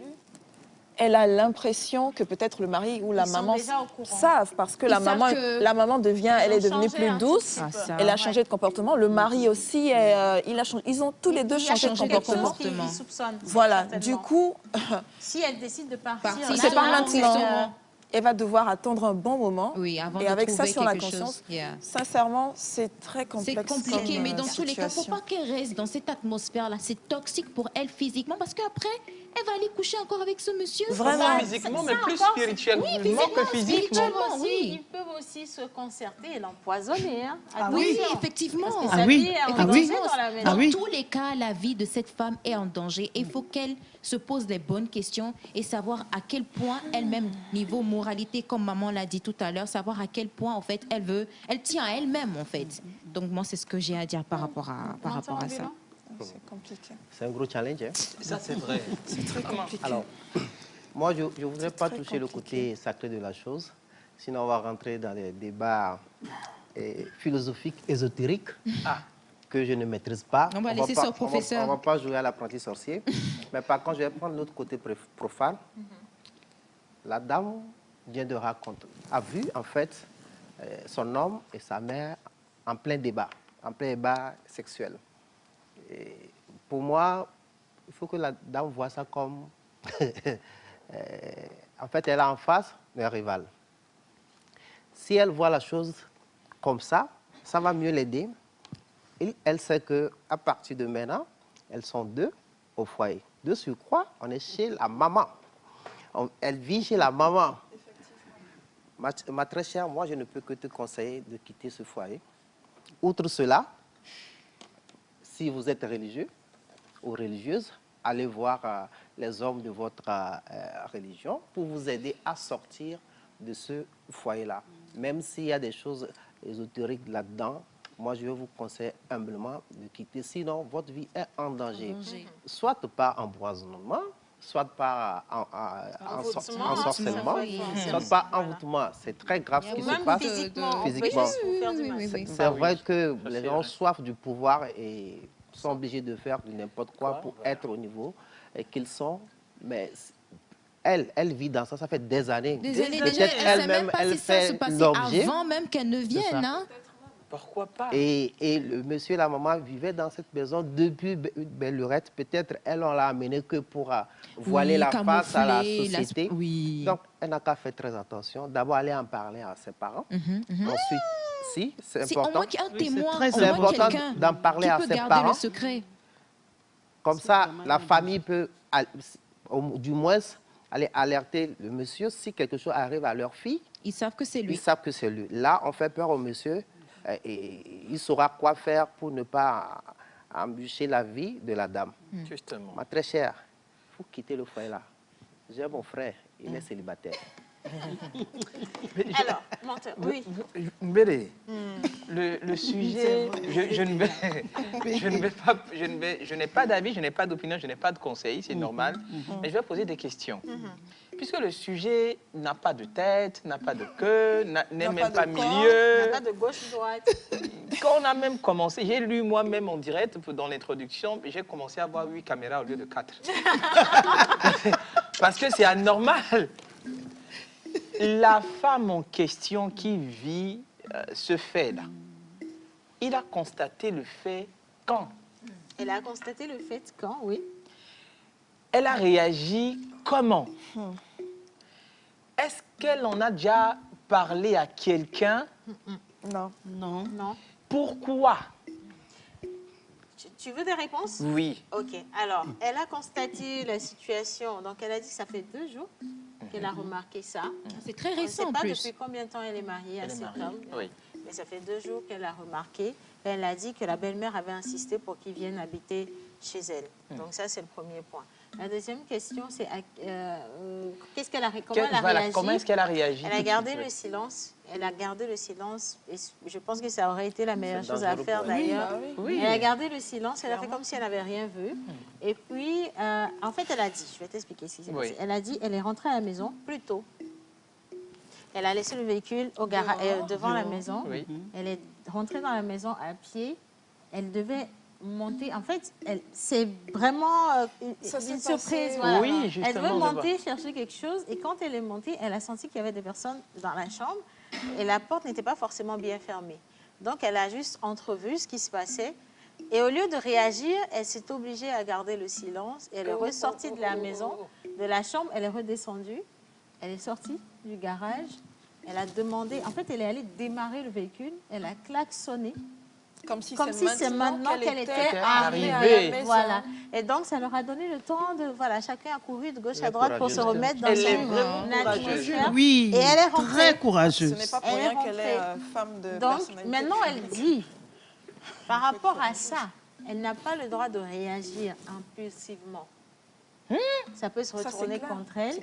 elle a l'impression que peut-être le mari ou la Ils sont maman déjà au courant. savent parce que Ils la savent maman, que- la maman devient, elle est Ils ont devenue changé plus un douce, petit peu. ça. elle a changé de comportement. Le mari aussi, ils ont tous les deux Il y a changé de quelque chose comportement. qu'ils soupçonnent. Voilà, certainement. du coup, Si elle décide de partir, Partir, si c'est pas là, maintenant, elle va devoir attendre un bon moment. Oui, avant Et de avec ça trouver sur la quelque chose. conscience, Yeah. sincèrement, c'est très complexe. C'est compliqué, comme, mais dans tous les cas, il ne faut situation. pas qu'elle reste dans cette atmosphère-là. C'est toxique pour elle physiquement parce qu'après, elle va aller coucher encore avec ce monsieur. Vraiment. Pas physiquement, mais plus encore, spirituellement oui, que physiquement, physiquement. spirituellement. Aussi, Oui. ils peuvent aussi se concerter et l'empoisonner. Hein. Oui, Attention. effectivement. Parce que Ah sa oui, vie est en ah oui. danger dans la maison. Dans Ah oui. tous les cas, la vie de cette femme est en danger. Il faut qu'elle se pose les bonnes questions et savoir à quel point elle-même, niveau moralité, comme maman l'a dit tout à l'heure, savoir à quel point, en fait, elle tient à elle-même, en fait. Donc, moi, c'est ce que j'ai à dire par rapport à ça. C'est compliqué. C'est un gros challenge. Hein? Ça, c'est vrai. C'est très compliqué. Alors, moi, je ne voudrais pas toucher le côté sacré de la chose. Sinon, on va rentrer dans des débats philosophiques, ésotériques, que je ne maîtrise pas. On va laisser ça au professeur. On ne va pas jouer à l'apprenti sorcier. Mais par contre, je vais prendre l'autre côté profane. La dame vient de raconter, a vu, en fait, son homme et sa mère en plein débat sexuel. Et pour moi, il faut que la dame voit ça comme... en fait, elle a en face un rival. Si elle voit la chose comme ça va mieux l'aider. Elle sait qu'à partir de maintenant, elles sont deux au foyer. De surcroît, on est chez la maman. Elle vit chez la maman. Ma très chère, moi, je ne peux que te conseiller de quitter ce foyer. Outre cela, si vous êtes religieux ou religieuse, allez voir les hommes de votre religion pour vous aider à sortir de ce foyer-là. Même s'il y a des choses ésotériques là-dedans, moi, je vais vous conseiller humblement de quitter. Sinon, votre vie est en danger. Soit par empoisonnement, soit par ensorcellement, soit par envoûtement. C'est très grave ce qui se passe physiquement. C'est vrai que les gens ont soif du pouvoir et sont obligés de faire n'importe quoi pour être au niveau qu'ils sont. Mais elle vit dans ça, ça fait des années. Peut-être elle-même, elle fait l'objet. Avant même qu'elle ne vienne. Hein? Pourquoi pas? Et le monsieur et la maman vivaient dans cette maison depuis belle lurette. Peut-être elle, on l'a amené que pour voiler la face à la société. Donc, elle n'a qu'à faire très attention. D'abord, aller en parler à ses parents. Ensuite, si, c'est important. Au moins qu'il y ait un témoin, c'est important d'en parler à ses parents. Le secret. Comme ça, la famille peut, du moins, aller alerter le monsieur si quelque chose arrive à leur fille. Ils savent que c'est lui. Ils savent que c'est lui. Là, on fait peur au monsieur. Et il saura quoi faire pour ne pas embûcher la vie de la dame. Justement. Ma très chère, il faut quitter le foyer là. J'ai mon frère, il est célibataire. Alors, menteur, oui. Mbélé, le sujet, je n'ai pas d'avis, je n'ai pas d'opinion, je n'ai pas de conseil, c'est normal, mais je vais poser des questions. Puisque le sujet n'a pas de tête, n'a pas de queue, n'est même pas milieu. N'a pas de gauche-droite. Quand on a même commencé, j'ai lu moi-même en direct dans l'introduction, j'ai commencé à voir 8 caméras au lieu de 4. Parce que c'est anormal. La femme en question qui vit ce fait-là, il a constaté le fait quand? Elle a constaté le fait quand, oui. Elle a réagi comment? Est-ce qu'elle en a déjà parlé à quelqu'un? Non. Non. Non. Pourquoi? Tu veux des réponses? Oui. Ok. Alors, elle a constaté la situation. Donc, elle a dit que ça fait 2 jours qu'elle a remarqué ça. C'est très récent On en ne sait pas plus. depuis combien de temps elle est mariée à cet homme. Oui. Mais ça fait 2 jours qu'elle a remarqué. Elle a dit que la belle-mère avait insisté pour qu'il vienne habiter chez elle. Donc, ça, c'est le premier point. La deuxième question, c'est qu'est-ce qu'elle a, comment elle a réagi? Comment est-ce qu'elle a réagi? Elle a gardé le silence. Elle a gardé le silence. Et je pense que ça aurait été la meilleure chose à faire d'ailleurs. Oui. Elle a gardé le silence. Elle a fait comme si elle n'avait rien vu. Et puis, en fait, elle a dit, je vais t'expliquer ce qui s'est passé. Elle a dit, elle est rentrée à la maison plus tôt. Elle a laissé le véhicule au devant la maison. Oui. Elle est rentrée dans la maison à pied. Elle devait monter. En fait, c'est vraiment une surprise. Voilà. Oui, elle justement, veut monter, chercher quelque chose. Et quand elle est montée, elle a senti qu'il y avait des personnes dans la chambre. Et la porte n'était pas forcément bien fermée. Donc, elle a juste entrevu ce qui se passait. Et au lieu de réagir, elle s'est obligée à garder le silence. Et elle est ressortie de la maison, de la chambre. Elle est redescendue. Elle est sortie du garage. Elle a demandé... En fait, elle est allée démarrer le véhicule. Elle a klaxonné. Comme si c'est maintenant qu'elle était arrivée à la maison. Voilà. Et donc, ça leur a donné le temps de... Voilà, chacun a couru de gauche à droite pour se remettre dans son atmosphère. Oui, et elle est rentrée. très courageuse. Ce n'est pas pour rien qu'elle est femme de donc, personnalité. maintenant, elle dit, par rapport à ça, elle n'a pas le droit de réagir impulsivement. Ça peut se retourner contre elle.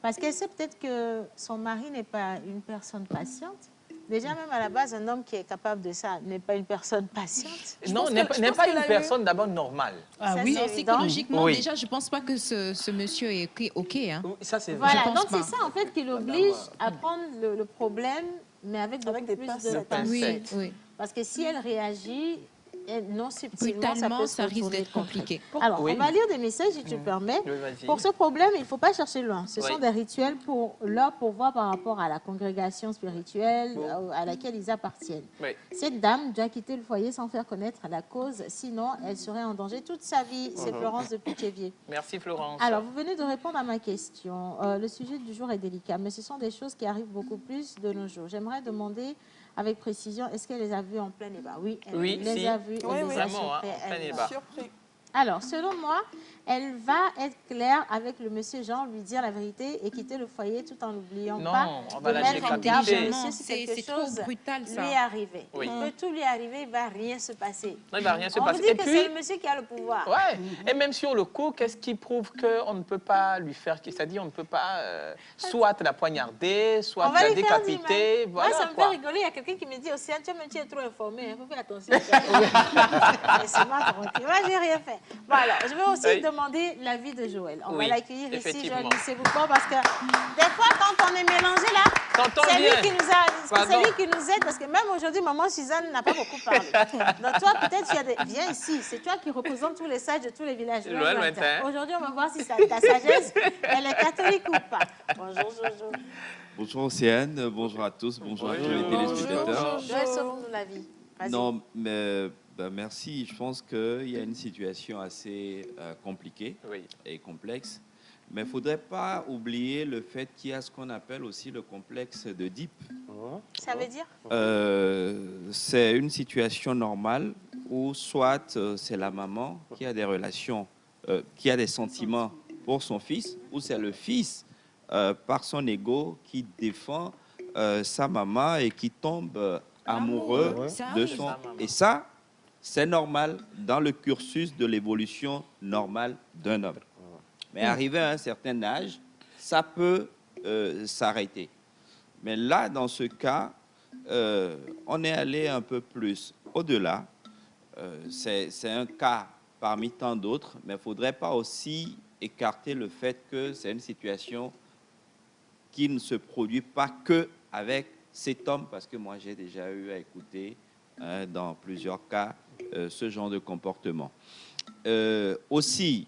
Parce qu'elle sait peut-être que son mari n'est pas une personne patiente. Déjà, même à la base, un homme qui est capable de ça n'est pas une personne patiente. Non, n'est pas une personne d'abord normale. Ah oui, psychologiquement, déjà, je ne pense pas que ce monsieur est OK. Hein. Ça, c'est vrai. Voilà, donc c'est ça, en fait, qui l'oblige à prendre le problème, mais avec des plus de pincettes. Oui. Parce que si elle réagit... Et non subtilement, ça risque d'être compliqué. Alors, on va lire des messages, si tu permets. Pour ce problème, il ne faut pas chercher loin. Ce sont des rituels pour voir par rapport à la congrégation spirituelle à laquelle ils appartiennent. Cette dame doit quitter le foyer sans faire connaître la cause, sinon elle serait en danger toute sa vie. C'est Florence de Pithiviers. Merci Florence. Alors, vous venez de répondre à ma question. Le sujet du jour est délicat, mais ce sont des choses qui arrivent beaucoup plus de nos jours. J'aimerais demander avec précision, est-ce qu'elle les a vus en plein débat? Oui, elle les a vus. Elle les a surpris. Alors, selon moi, elle va être claire avec le monsieur Jean, lui dire la vérité et quitter le foyer tout en n'oubliant pas de mettre en garde le monsieur si quelque chose lui est arrivé. Il peut tout lui arriver, il ne va rien se passer. Non, il ne va rien se passer. passer. On dit que c'est le monsieur qui a le pouvoir. Ouais. Et même sur le coup, qu'est-ce qui prouve qu'on ne peut pas lui faire, c'est-à-dire on ne peut pas soit la poignerder, soit la décapiter. Voilà, moi, ça me fait rigoler. Il y a quelqu'un qui me dit, Océane, tu es trop informé, il faut faire attention. Laissez-moi tranquille. Moi, je n'ai rien fait. Bon, alors, je vais aussi demander l'avis de Joël. On va l'accueillir ici, Joël Missé-Boucon, parce que des fois, quand on est mélangé là, c'est lui qui nous aide, parce que même aujourd'hui, maman Suzanne n'a pas beaucoup parlé. Donc toi, peut-être, viens ici, c'est toi qui représente tous les sages de tous les villages. Aujourd'hui, on va voir si ta sagesse, elle est catholique ou pas. Bonjour, Jojo. Bonjour Océane, bonjour à tous, bonjour à tous les téléspectateurs. Joël, sauve-nous la vie. Non, mais merci. Je pense qu'il y a une situation assez compliquée et complexe. Mais il ne faudrait pas oublier le fait qu'il y a ce qu'on appelle aussi le complexe d'Oedipe. Ça veut dire c'est une situation normale où soit c'est la maman qui a des relations, qui a des sentiments pour son fils, ou c'est le fils, par son ego, qui défend sa maman et qui tombe amoureux de son... Et ça, c'est normal dans le cursus de l'évolution normale d'un homme. Mais arrivé à un certain âge, ça peut s'arrêter. Mais là, dans ce cas, on est allé un peu plus au-delà. C'est un cas parmi tant d'autres, mais il ne faudrait pas aussi écarter le fait que c'est une situation qui ne se produit pas que avec cet homme, parce que moi, j'ai déjà eu à écouter dans plusieurs cas ce genre de comportement. Aussi,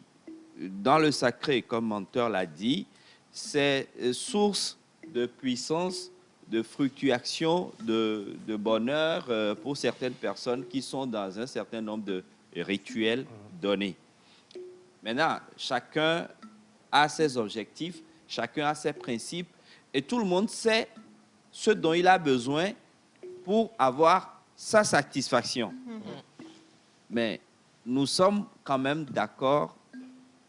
dans le sacré, comme Menteur l'a dit, c'est source de puissance, de fructuation, de bonheur pour certaines personnes qui sont dans un certain nombre de rituels donnés. Maintenant, chacun a ses objectifs, chacun a ses principes, et tout le monde sait ce dont il a besoin pour avoir sa satisfaction. Mais nous sommes quand même d'accord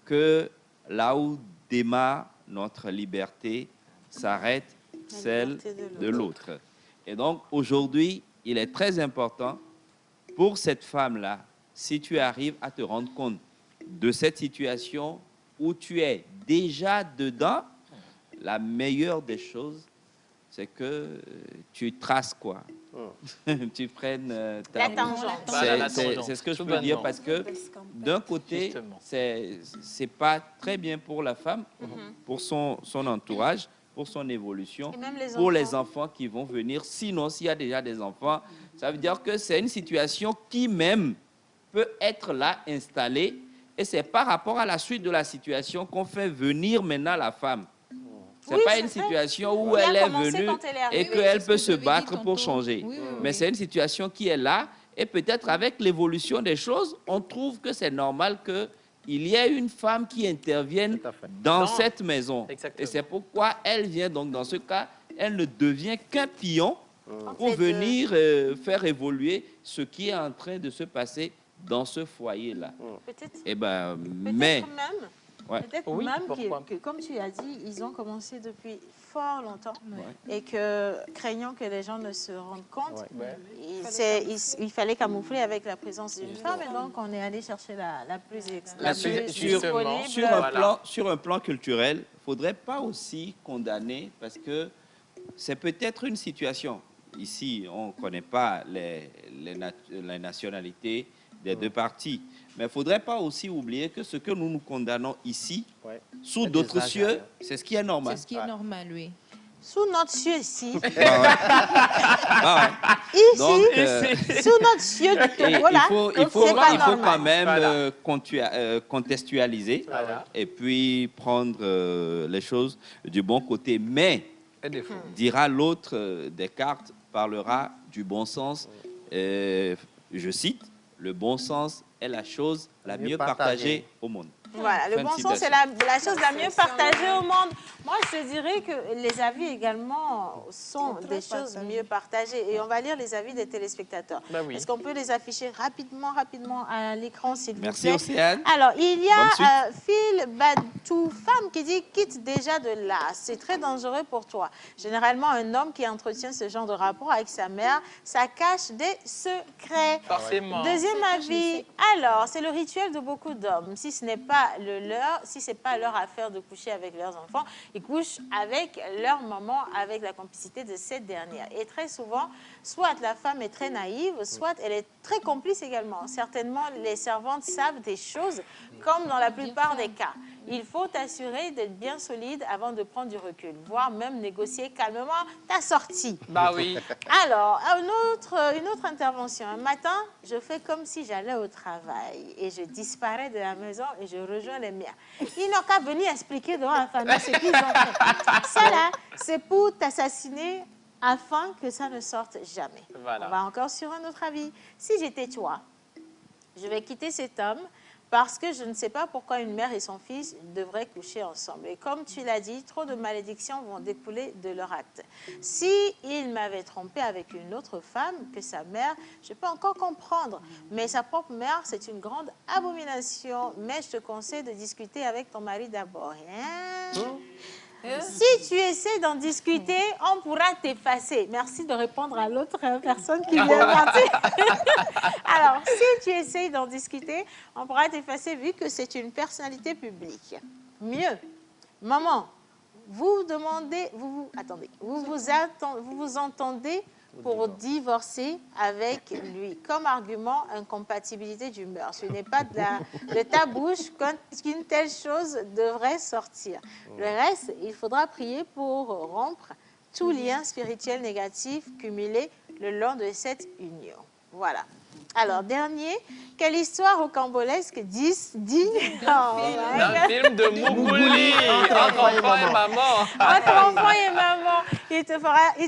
que là où démarre notre liberté, s'arrête celle de l'autre. Et donc, aujourd'hui, il est très important pour cette femme-là, si tu arrives à te rendre compte de cette situation où tu es déjà dedans, la meilleure des choses, c'est que tu traces quoi. Tu prennes ta... C'est ce que je peux dire, parce que d'un côté, c'est pas très bien pour la femme, pour son entourage, pour son évolution, pour les enfants qui vont venir. Sinon, s'il y a déjà des enfants, ça veut dire que c'est une situation qui même peut peut être là, installé, et c'est par rapport à la suite de la situation qu'on fait venir maintenant la femme. Ce n'est pas une situation où elle est venue et qu'elle peut se battre pour changer. Mais c'est une situation qui est là, et peut-être avec l'évolution des choses, on trouve que c'est normal qu'il y ait une femme qui intervienne dans cette maison. Exactement. Et c'est pourquoi elle vient, donc dans ce cas, elle ne devient qu'un pion pour venir faire évoluer ce qui est en train de se passer dans ce foyer-là. Peut-être. Eh ben, peut-être même que, comme tu as dit, ils ont commencé depuis fort longtemps et que, craignant que les gens ne se rendent compte, il fallait camoufler avec la présence d'une femme et donc on est allé chercher la plus disponible. Sur un plan culturel, il ne faudrait pas aussi condamner parce que c'est peut-être une situation. Ici, on ne connaît pas les nationalités des deux parties. Mais il ne faudrait pas aussi oublier que ce que nous condamnons ici, sous d'autres cieux, c'est ce qui est normal. C'est ce qui est normal, oui. Sous notre cieux ici. Ici, donc, sous notre cieux du Togo, là, il faut quand même contextualiser et puis prendre les choses du bon côté. Mais, dira l'autre des cartes, parlera du bon sens. Je cite, le bon sens est la chose la mieux partagée au monde. Voilà, le bon sens, c'est la chose la mieux partagée au monde. Moi, je dirais que les avis également sont des choses mieux partagées. Et on va lire les avis des téléspectateurs. Est-ce qu'on peut les afficher rapidement à l'écran, s'il vous plaît? Merci, Océane. Alors, il y a Phil Badou, femme, qui dit « Quitte déjà de là, c'est très dangereux pour toi. Généralement, un homme qui entretient ce genre de rapport avec sa mère, ça cache des secrets. » Forcément. Deuxième avis, alors, c'est le rituel de beaucoup d'hommes. Si ce n'est pas le leur, si ce n'est pas leur affaire de coucher avec leurs enfants, ils couchent avec leur maman, avec la complicité de cette dernière. Et très souvent, soit la femme est très naïve, soit elle est très complice également. Certainement, les servantes savent des choses, comme dans la plupart des cas. Il faut t'assurer d'être bien solide avant de prendre du recul, voire même négocier calmement ta sortie. Bah oui. Alors, une autre intervention. Un matin, je fais comme si j'allais au travail et je disparais de la maison et je rejoins les miens. Ils n'ont qu'à venir expliquer devant la famille ce qu'ils ont fait. Ça là, c'est pour t'assassiner afin que ça ne sorte jamais. Voilà. On va encore sur un autre avis. Si j'étais toi, je vais quitter cet homme parce que je ne sais pas pourquoi une mère et son fils devraient coucher ensemble. Et comme tu l'as dit, trop de malédictions vont découler de leur acte. Si il m'avait trompé avec une autre femme que sa mère, je peux encore comprendre. Mais sa propre mère, c'est une grande abomination. Mais je te conseille de discuter avec ton mari d'abord. Si tu essaies d'en discuter, on pourra t'effacer. Merci de répondre à l'autre personne qui vient de partir. Alors, si tu essaies d'en discuter, on pourra t'effacer vu que c'est une personnalité publique. Mieux, maman, vous vous entendez pour divorcer avec lui. Comme argument, incompatibilité d'humeur. Ce n'est pas de ta bouche qu'une telle chose devrait sortir. Le reste, il faudra prier pour rompre tout lien spirituel négatif cumulé le long de cette union. Voilà. Alors, dernier, quelle histoire rocambolesque dit un film de Moukouli, entre enfant et maman. Entre enfant et maman, il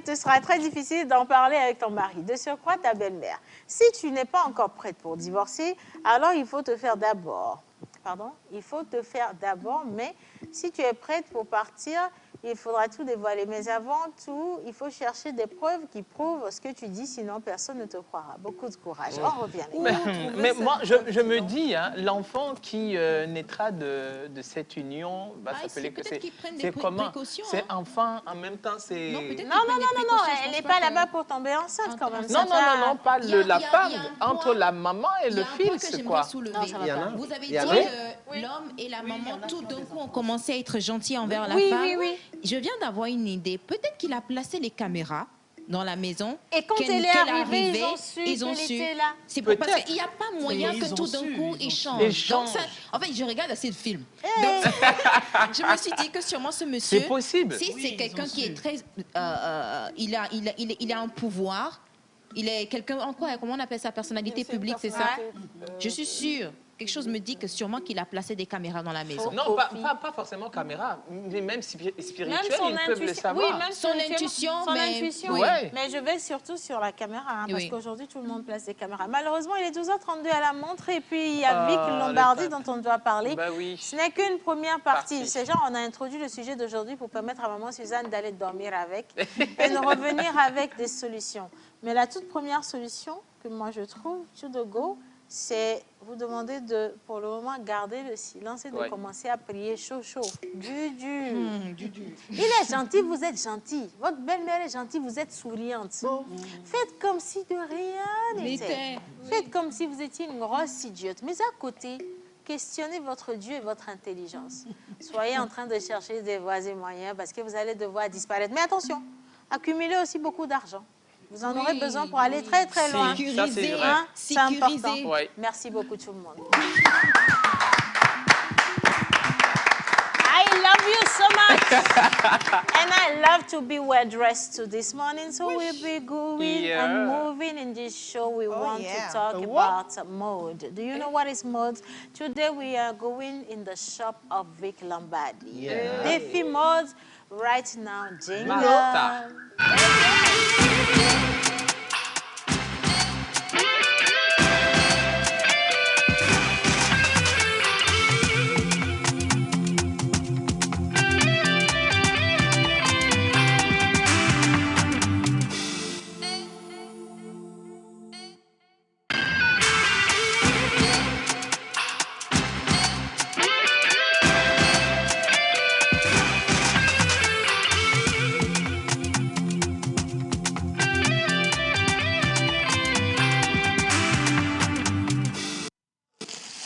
te sera très difficile d'en parler avec ton mari. De surcroît, ta belle-mère. Si tu n'es pas encore prête pour divorcer, alors il faut te faire d'abord. Pardon? Il faut te faire d'abord, mais si tu es prête pour partir, il faudra tout dévoiler. Mais avant tout, il faut chercher des preuves qui prouvent ce que tu dis, sinon personne ne te croira. Beaucoup de courage. On revient. Mais moi, je me dis, hein, l'enfant qui naîtra de cette union va s'appeler que c'est comment? C'est enfant, en même temps, c'est... Non, elle n'est pas là-bas pour tomber enceinte quand même. Non, pas la femme, entre la maman et le fils, quoi. Vous avez dit que l'homme et la maman, tout d'un coup, ont commencé à être gentils envers la femme. Oui. Je viens d'avoir une idée. Peut-être qu'il a placé les caméras dans la maison. Et quand elle est arrivée, ils ont su. C'est parce qu'il n'y a pas moyen que tout d'un coup, ils changent. Donc ça, en fait, je regarde assez de films. Donc, je me suis dit que sûrement ce monsieur, c'est possible. Si c'est quelqu'un qui est très... il a un pouvoir, Il est quelqu'un en quoi? Comment on appelle ça? Personnalité publique, c'est ça? Je suis sûre. Quelque chose me dit que sûrement qu'il a placé des caméras dans la maison. Non, pas forcément caméra, mais même spirituel, son ils peuvent le savoir. Oui, même son intuition. Son mais... intuition, oui. oui. Mais je vais surtout sur la caméra, hein, parce Oui. qu'aujourd'hui, tout le monde place des caméras. Malheureusement, il est 12h32 à la montre, et puis il y a Vic Lombardi dont on doit parler. Bah oui. Ce n'est qu'une première partie. C'est genre, on a introduit le sujet d'aujourd'hui pour permettre à maman Suzanne d'aller dormir avec et de revenir avec des solutions. Mais la toute première solution que moi je trouve, to the go, c'est vous demander de, pour le moment, garder le silence et de commencer à prier chaud. Dudu. Il est gentil, vous êtes gentil. Votre belle-mère est gentille, vous êtes souriante. Faites comme si de rien n'était. Faites comme si vous étiez une grosse idiote. Mais à côté, questionnez votre Dieu et votre intelligence. Soyez en train de chercher des voies et moyens parce que vous allez devoir disparaître. Mais attention, accumulez aussi beaucoup d'argent. Vous en aurez besoin pour aller très très loin. Sécuriser, c'est important. Ouais. Merci beaucoup tout le monde. I love you so much. And I love to be well dressed this morning. So we'll be going and moving in this show. We want to talk about mode. Do you know what is mode? Today we are going in the shop of Vic Lombardi. Défi mode right now. Jingle.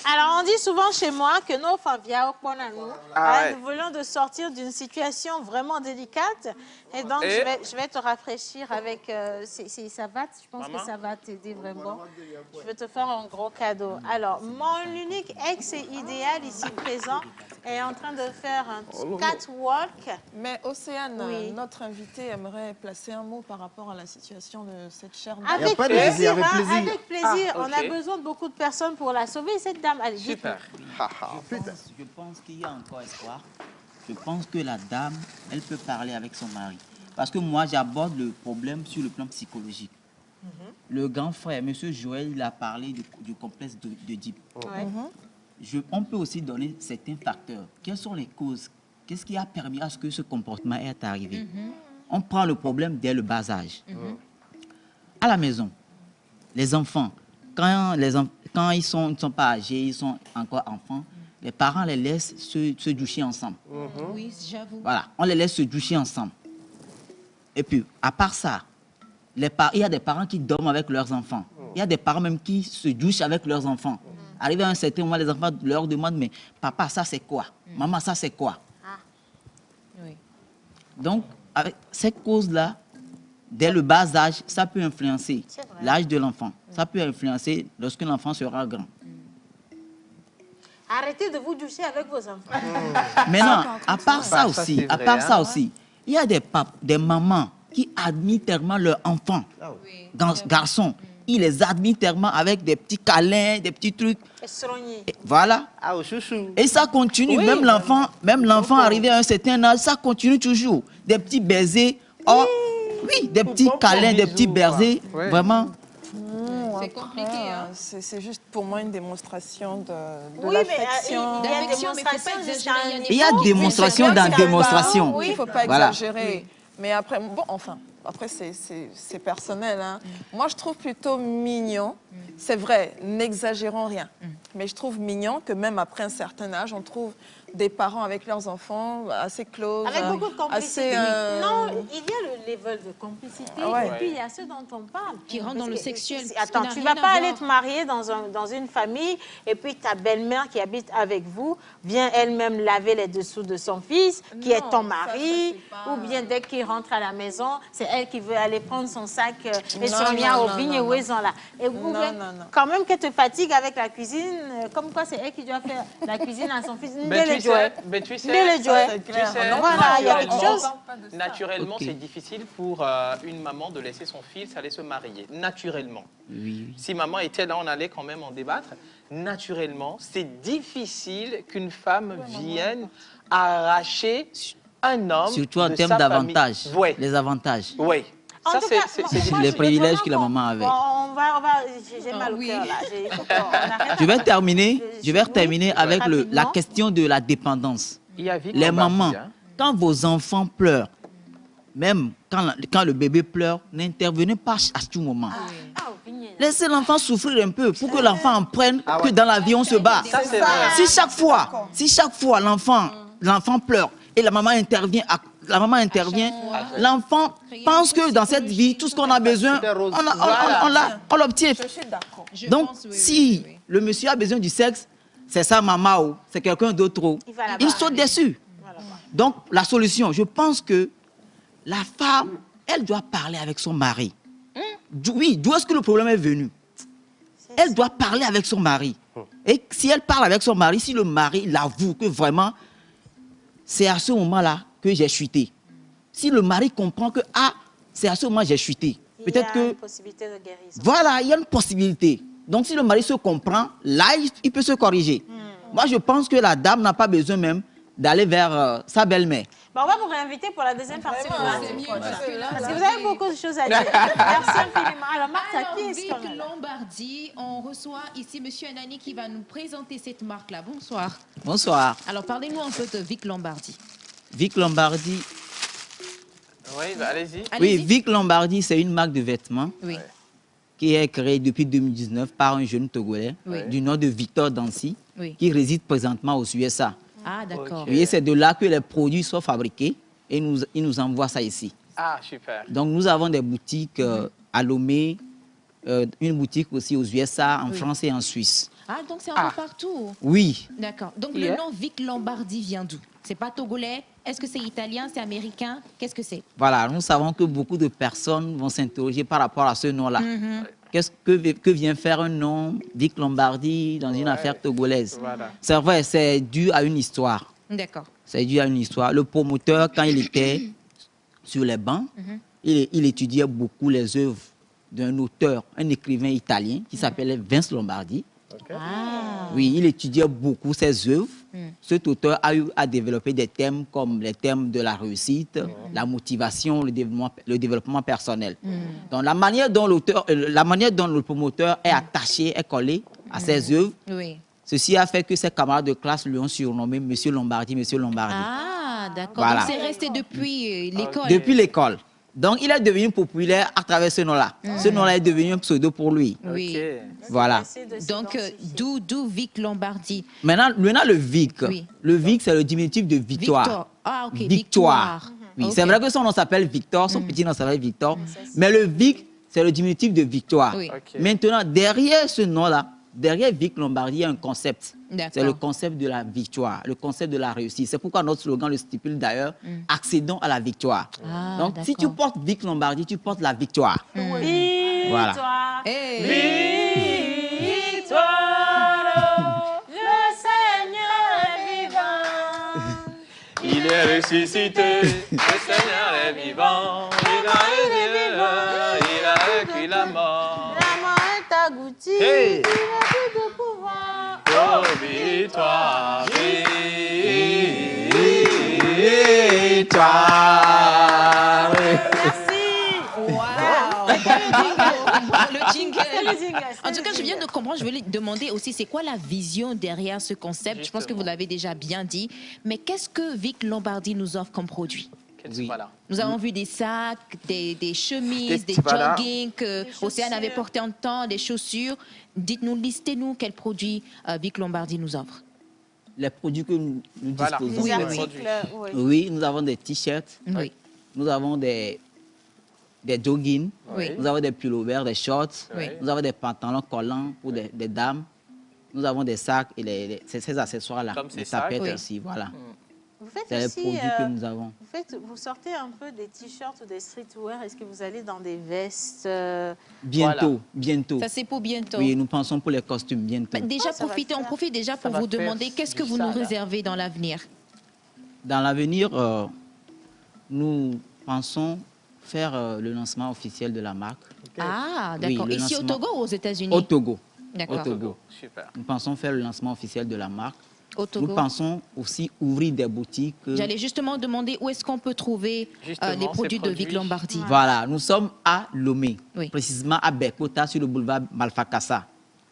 Alors, on dit souvent chez moi que nos familles au point à nous. Nous voulons de sortir d'une situation vraiment délicate. Et donc, je vais te rafraîchir avec... ça va, je pense que ça va t'aider vraiment. Je vais te faire un gros cadeau. Alors, mon unique ex idéal ici présent est en train de faire un catwalk. Mais Océane, notre invité aimerait placer un mot par rapport à la situation de cette chère dame. Avec plaisir, avec plaisir. On a besoin de beaucoup de personnes pour la sauver, cette dame. Allez, super. Je pense qu'il y a encore espoir. Je pense que la dame, elle peut parler avec son mari. Parce que moi, j'aborde le problème sur le plan psychologique. Le grand frère, M. Joël, il a parlé du complexe d'Oedipe. On peut aussi donner certains facteurs. Quelles sont les causes? Qu'est-ce qui a permis à ce que ce comportement est arrivé? On prend le problème dès le bas âge. À la maison, les enfants, quand ils ne sont pas âgés, ils sont encore enfants, les parents les laissent se doucher ensemble. Oui, j'avoue. Voilà, on les laisse se doucher ensemble. Et puis, à part ça, il y a des parents qui dorment avec leurs enfants. Il y a des parents même qui se douchent avec leurs enfants. Arrivé à un certain moment, les enfants leur demandent, mais papa, ça c'est quoi? Maman, ça c'est quoi? Donc, avec cette cause-là, dès le bas âge, ça peut influencer l'âge de l'enfant. Ça peut influencer lorsque l'enfant sera grand. Arrêtez de vous doucher avec vos enfants. Maintenant, à part ça aussi, il y a des mamans qui admirent tellement leur enfant, garçon. Ils les admirent tellement avec des petits câlins, des petits trucs. Et voilà. Et ça continue. Oui, même l'enfant arrivé à un certain âge, ça continue toujours. Des petits baisers. Oh, oui, des petits câlins, des petits baisers. Vraiment. C'est compliqué. Hein? C'est juste pour moi une démonstration de l'affection. Il y a démonstration dans démonstration. Oui, il ne faut pas exagérer. Mais après, bon, enfin, après c'est personnel. Hein. Moi, je trouve plutôt mignon. C'est vrai, n'exagérons rien. Mais je trouve mignon que même après un certain âge, on trouve des parents avec leurs enfants assez close. Avec beaucoup de complicité. Non, il y a le level de complicité et puis il y a ceux dont on parle. Qui rentrent dans le sexuel. Attends, tu ne vas pas aller te marier dans une famille et puis ta belle-mère qui habite avec vous vient elle-même laver les dessous de son fils qui est ton mari ou bien dès qu'il rentre à la maison, c'est elle qui veut aller prendre son sac et son lien au vignes et où ils sont là. Et vous quand même qu'elle te fatigue avec la cuisine, comme quoi c'est elle qui doit faire la cuisine à son fils. jouet. Mais tu sais, Mets le jouet. Voilà, il y a quelque chose. Naturellement, c'est difficile pour une maman de laisser son fils aller se marier. Naturellement. Oui. Si maman était là, on allait quand même en débattre. Naturellement, c'est difficile qu'une femme vienne arracher un homme. Surtout en de termes sa d'avantages. famille. Oui. Les avantages. Oui. Ça, c'est les privilèges que la maman avait. J'ai mal au cœur là. Il faut qu'on arrête. Je vais terminer avec la question de la dépendance. Les mamans, quand vos enfants pleurent, même quand le bébé pleure, n'intervenez pas à tout moment. Laissez l'enfant souffrir un peu pour que l'enfant apprenne que dans la vie on se bat. Si chaque fois l'enfant pleure et la maman intervient, l'enfant pense que dans cette vie, tout ce qu'on a besoin, on l'obtient. Donc, si le monsieur a besoin du sexe, c'est sa maman ou c'est quelqu'un d'autre, il saute dessus. Donc, la solution, je pense que la femme, elle doit parler avec son mari. Oui, d'où est-ce que le problème est venu? Elle doit parler avec son mari. Et si elle parle avec son mari, si le mari l'avoue que vraiment, c'est à ce moment-là que j'ai chuté. Si le mari comprend que, c'est à ce moment que j'ai chuté. Peut-être que... Il y a une possibilité de guérison. Voilà, il y a une possibilité. Donc, si le mari se comprend, là, il peut se corriger. Moi, je pense que la dame n'a pas besoin même d'aller vers sa belle-mère. Bon, on va vous réinviter pour la deuxième partie de mardi prochain. Parce que vous avez beaucoup de choses à dire. Merci infiniment. Alors, Martha, qui est-ce qu'on a Vic Lombardi, on reçoit ici M. Anani qui va nous présenter cette marque-là. Bonsoir. Bonsoir. Alors, parlez-nous un peu de Vic Lombardi. Vic Lombardi. Oui, allez-y. Oui, Vic Lombardi, c'est une marque de vêtements qui est créée depuis 2019 par un jeune Togolais du nom de Victor Dancy, qui réside présentement aux USA. Ah, d'accord. Et c'est de là que les produits sont fabriqués et ils nous envoient ça ici. Ah, super. Donc, nous avons des boutiques à Lomé, une boutique aussi aux USA, en France et en Suisse. Ah, donc c'est un peu partout. Oui. D'accord. Donc, le nom Vic Lombardi vient d'où? C'est pas togolais? Est-ce que c'est italien? C'est américain? Qu'est-ce que c'est? Voilà, nous savons que beaucoup de personnes vont s'interroger par rapport à ce nom-là. Qu'est-ce que vient faire un nom Vic Lombardi dans une affaire togolaise? C'est vrai, c'est dû à une histoire. D'accord. C'est dû à une histoire. Le promoteur, quand il était sur les bancs, il étudiait beaucoup les œuvres d'un auteur, un écrivain italien qui s'appelait Vince Lombardi. Oui, il étudiait beaucoup ses œuvres. Cet auteur a eu à développer des thèmes comme les thèmes de la réussite, la motivation, le développement personnel. Donc, la manière dont le promoteur est attaché, est collé à ses œuvres, ceci a fait que ses camarades de classe lui ont surnommé Monsieur Lombardi, Monsieur Lombardi. Ah, d'accord. Voilà. Donc, c'est resté depuis l'école. Depuis l'école. Donc, il est devenu populaire à travers ce nom-là. Ce nom-là est devenu un pseudo pour lui. Oui. Voilà. Donc, d'où Vic Lombardi? Maintenant, le Vic. Le Vic, c'est le diminutif de victoire. Victor. Ah, ok. Victoire. Oui, c'est vrai que son nom s'appelle Victor, son petit nom s'appelle Victor. Mais le Vic, c'est le diminutif de victoire. Maintenant, derrière ce nom-là, derrière Vic Lombardi, il y a un concept. C'est le concept de la victoire, le concept de la réussite. C'est pourquoi notre slogan le stipule d'ailleurs, accédons à la victoire. Ah, donc, si tu portes Vic Lombardi, tu portes la victoire. Voilà. Victoire, le Seigneur est vivant. Il est ressuscité, le Seigneur est vivant. Il a vaincu la mort. La mort est agoutie, Hey. il a plus de pouvoir. Oh, victoire, victoire. Le jingle. En tout cas, je viens de comprendre. Je voulais demander aussi, c'est quoi la vision derrière ce concept? Justement. Je pense que vous l'avez déjà bien dit. Mais qu'est-ce que Vic Lombardi nous offre comme produit? Nous avons vu des sacs, des chemises, des joggings que Océane avait porté en temps, des chaussures. Dites-nous, listez-nous quels produits Vic Lombardi nous offre. Les produits que nous disposons. Oui, nous avons des t-shirts. Oui. Nous avons des joggings. Oui. Nous avons des pullovers, des shorts. Oui. Nous avons des pantalons collants pour des dames. Nous avons des sacs et ces accessoires-là. Comme ces des tapettes sacs. aussi, voilà. Vous faites C'est les aussi, produits que nous avons. Vous sortez un peu des t-shirts ou des streetwear. Est-ce que vous allez dans des vestes Bientôt, bientôt. Ça, c'est pour bientôt. Oui, nous pensons pour les costumes bientôt. Bah, déjà, on profite déjà pour vous demander qu'est-ce que vous nous réservez dans l'avenir. Dans l'avenir, nous pensons faire le lancement officiel de la marque. Ah, d'accord. Oui, ici au Togo ou aux États-Unis? Au Togo. D'accord. Au Togo. Super. Nous pensons faire le lancement officiel de la marque. Au Togo. Nous pensons aussi ouvrir des boutiques. J'allais justement demander où est-ce qu'on peut trouver les produits de Vic Lombardi. Voilà, nous sommes à Lomé, précisément à Bekota, sur le boulevard Malfakassa.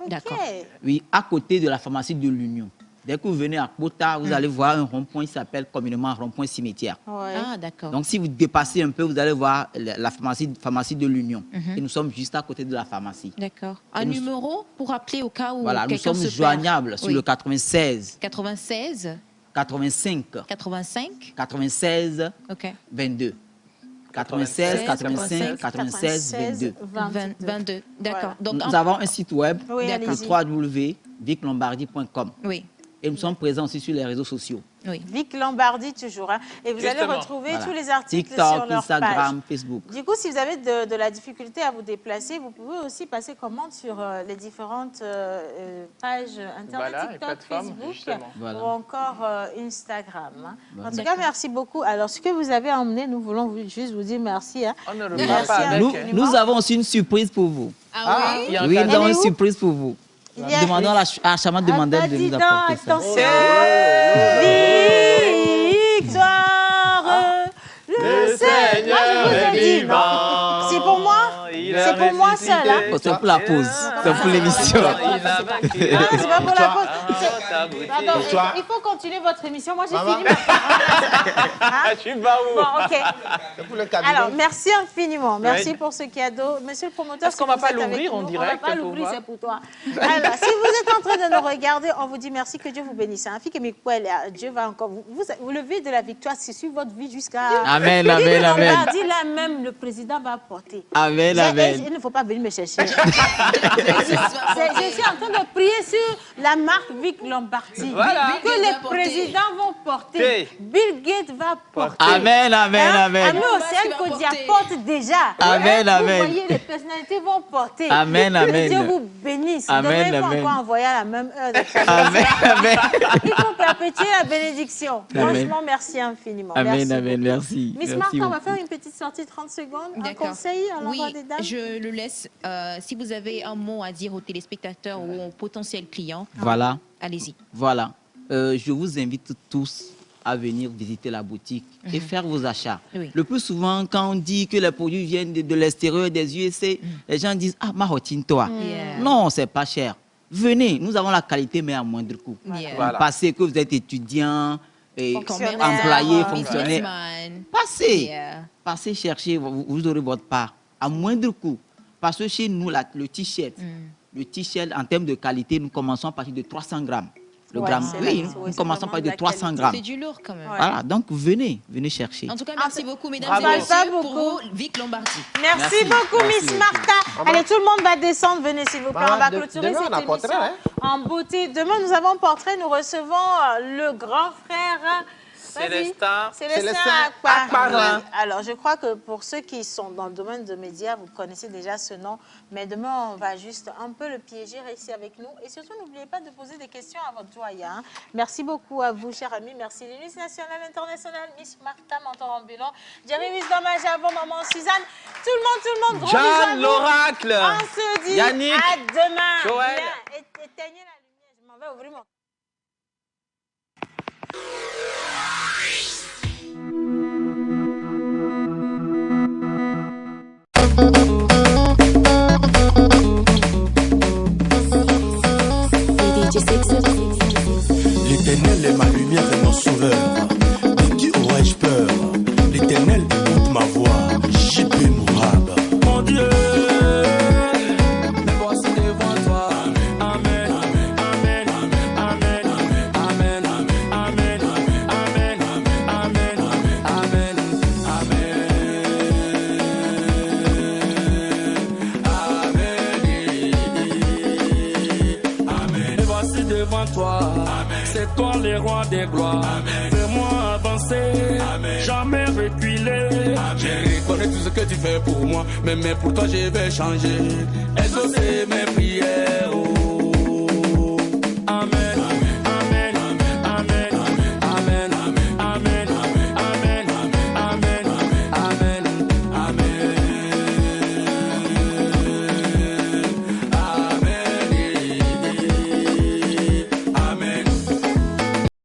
D'accord. Oui, à côté de la pharmacie de l'Union. Dès que vous venez à Kota, vous allez voir un rond-point qui s'appelle communément rond-point cimetière. Ouais. Ah, d'accord. Donc, si vous dépassez un peu, vous allez voir la pharmacie de l'Union. Et nous sommes juste à côté de la pharmacie. D'accord. Un numéro pour appeler au cas où voilà, quelqu'un se nous perd. sommes joignables sur le 96. 96. 85. 85. 96. OK. 22. 96, 85, 96, 22. 22. D'accord. Donc, nous avons un site web, Oui, le www.viclombardi.com. Oui. Et nous sommes présents aussi sur les réseaux sociaux. Oui. Vic Lombardi toujours. Hein. Et vous allez retrouver tous les articles TikTok, sur leur Instagram, page. Facebook. Du coup, si vous avez de la difficulté à vous déplacer, vous pouvez aussi passer commande sur les différentes pages Internet, TikTok, Facebook ou encore Instagram. Hein. En tout cas, merci beaucoup. Alors, ce que vous avez emmené, nous voulons juste vous dire merci. Hein. On ne le Merci pas avec. Nous avons aussi une surprise pour vous. Ah oui? Oui, nous avons une surprise pour vous. Demandons à Chama de nous apporter ça. Attention, victoire, le Seigneur est vivant. C'est pour moi? C'est pour moi seul. Hein? C'est pour la pause. C'est pour l'émission. Non, c'est pas pour la pause. Pardon, il faut continuer votre émission. Moi, j'ai fini ma Tu vas où? Bon, OK. Alors, merci infiniment. Merci pour ce cadeau. Monsieur le promoteur, est-ce qu'on ne va pas l'ouvrir en direct? On ne va pas l'ouvrir, c'est pour toi. Alors, si vous êtes en train de nous regarder, on vous dit merci, que Dieu vous bénisse. Dieu va encore vous lever de la victoire, c'est sur votre vie jusqu'à... Amen, amen, amen. Dit là même, le président va porter. Amen, amen. Il ne faut pas venir me chercher. Je suis en train de prier sur la marque Vic Lombardi. Voilà. Que les présidents vont porter. Bill Gates va porter. Amen, amen, amen. Ami Océane Kodia porte déjà. Amen, amen. Vous voyez, les personnalités vont porter. Amen, Que amen. Dieu vous bénisse. Amen, Demain, il faut amen. encore envoyer à la même heure. Amen, amen. Il faut perpétuer la bénédiction. Amen. Franchement, merci infiniment. Amen, Merci amen, beaucoup. merci. Miss Merci Martha, on va beaucoup. faire une petite sortie de 30 secondes. Un D'accord. conseil à l'endroit Oui, des dames? je le laisse. Si vous avez un mot à dire aux téléspectateurs ou aux potentiels clients, Voilà. allez-y. Voilà. Je vous invite tous à venir visiter la boutique et faire vos achats. Oui. Le plus souvent, quand on dit que les produits viennent de l'extérieur, des USA, les gens disent « Ah, mahotine-toi Yeah. Non, c'est pas cher. Venez, nous avons la qualité, mais à moindre coût. Yeah. Voilà. Passez que vous êtes étudiant, et Fonctionnaire, employé, fonctionnaire. businessman. Passez. Yeah. Passez chercher, vous aurez votre part à moindre coût. Parce que chez nous, le t-shirt, en termes de qualité, nous commençons à partir de 300 grammes. Le gramme, oui, nous commençons à partir de 300 grammes. C'est du lourd quand même. Voilà, donc venez chercher. En tout cas, merci beaucoup, mesdames Bravo. et messieurs, Bravo. pour vous, Vic Lombardi. Merci beaucoup, Merci Miss beaucoup. Martha. Allez, tout le monde va descendre. Venez, s'il vous plaît. Maman, On va de- clôturer demain, cette on a portrait, émission en beauté. Demain, nous avons portrait. Nous recevons le grand frère... Célestin. Célestin Akparin. Akparin. Alors, je crois que pour ceux qui sont dans le domaine de médias, vous connaissez déjà ce nom. Mais demain, on va juste un peu le piéger ici avec nous. Et surtout, n'oubliez pas de poser des questions à votre doyen. Merci beaucoup à vous, chers amis. Merci les Miss Nationale Internationale, Miss Martha, mentor ambulant. Jerry Miss Dommage, avant maman Suzanne. Tout le monde, gros bisous à Jeanne, vous. l'oracle. On se dit Yannick. à demain. Joël. Viens, éteignez la lumière. Je m'en vais ouvrir mon... L'Éternel est ma lumière et mon sauveur. De qui aurais-je peur? L'Éternel écoute ma voix. J.P. Mourab. Mon Dieu, me voici devant toi. Amen. Amen. Amen. Amen. Amen. Amen. Amen. Amen. Amen. Amen. Me voici devant toi. C'est toi le roi des gloires. Fais-moi avancer. avancer, jamais reculer. Je reconnais tout ce que tu fais pour moi, mais pour toi je vais changer. Exaucer mes prières.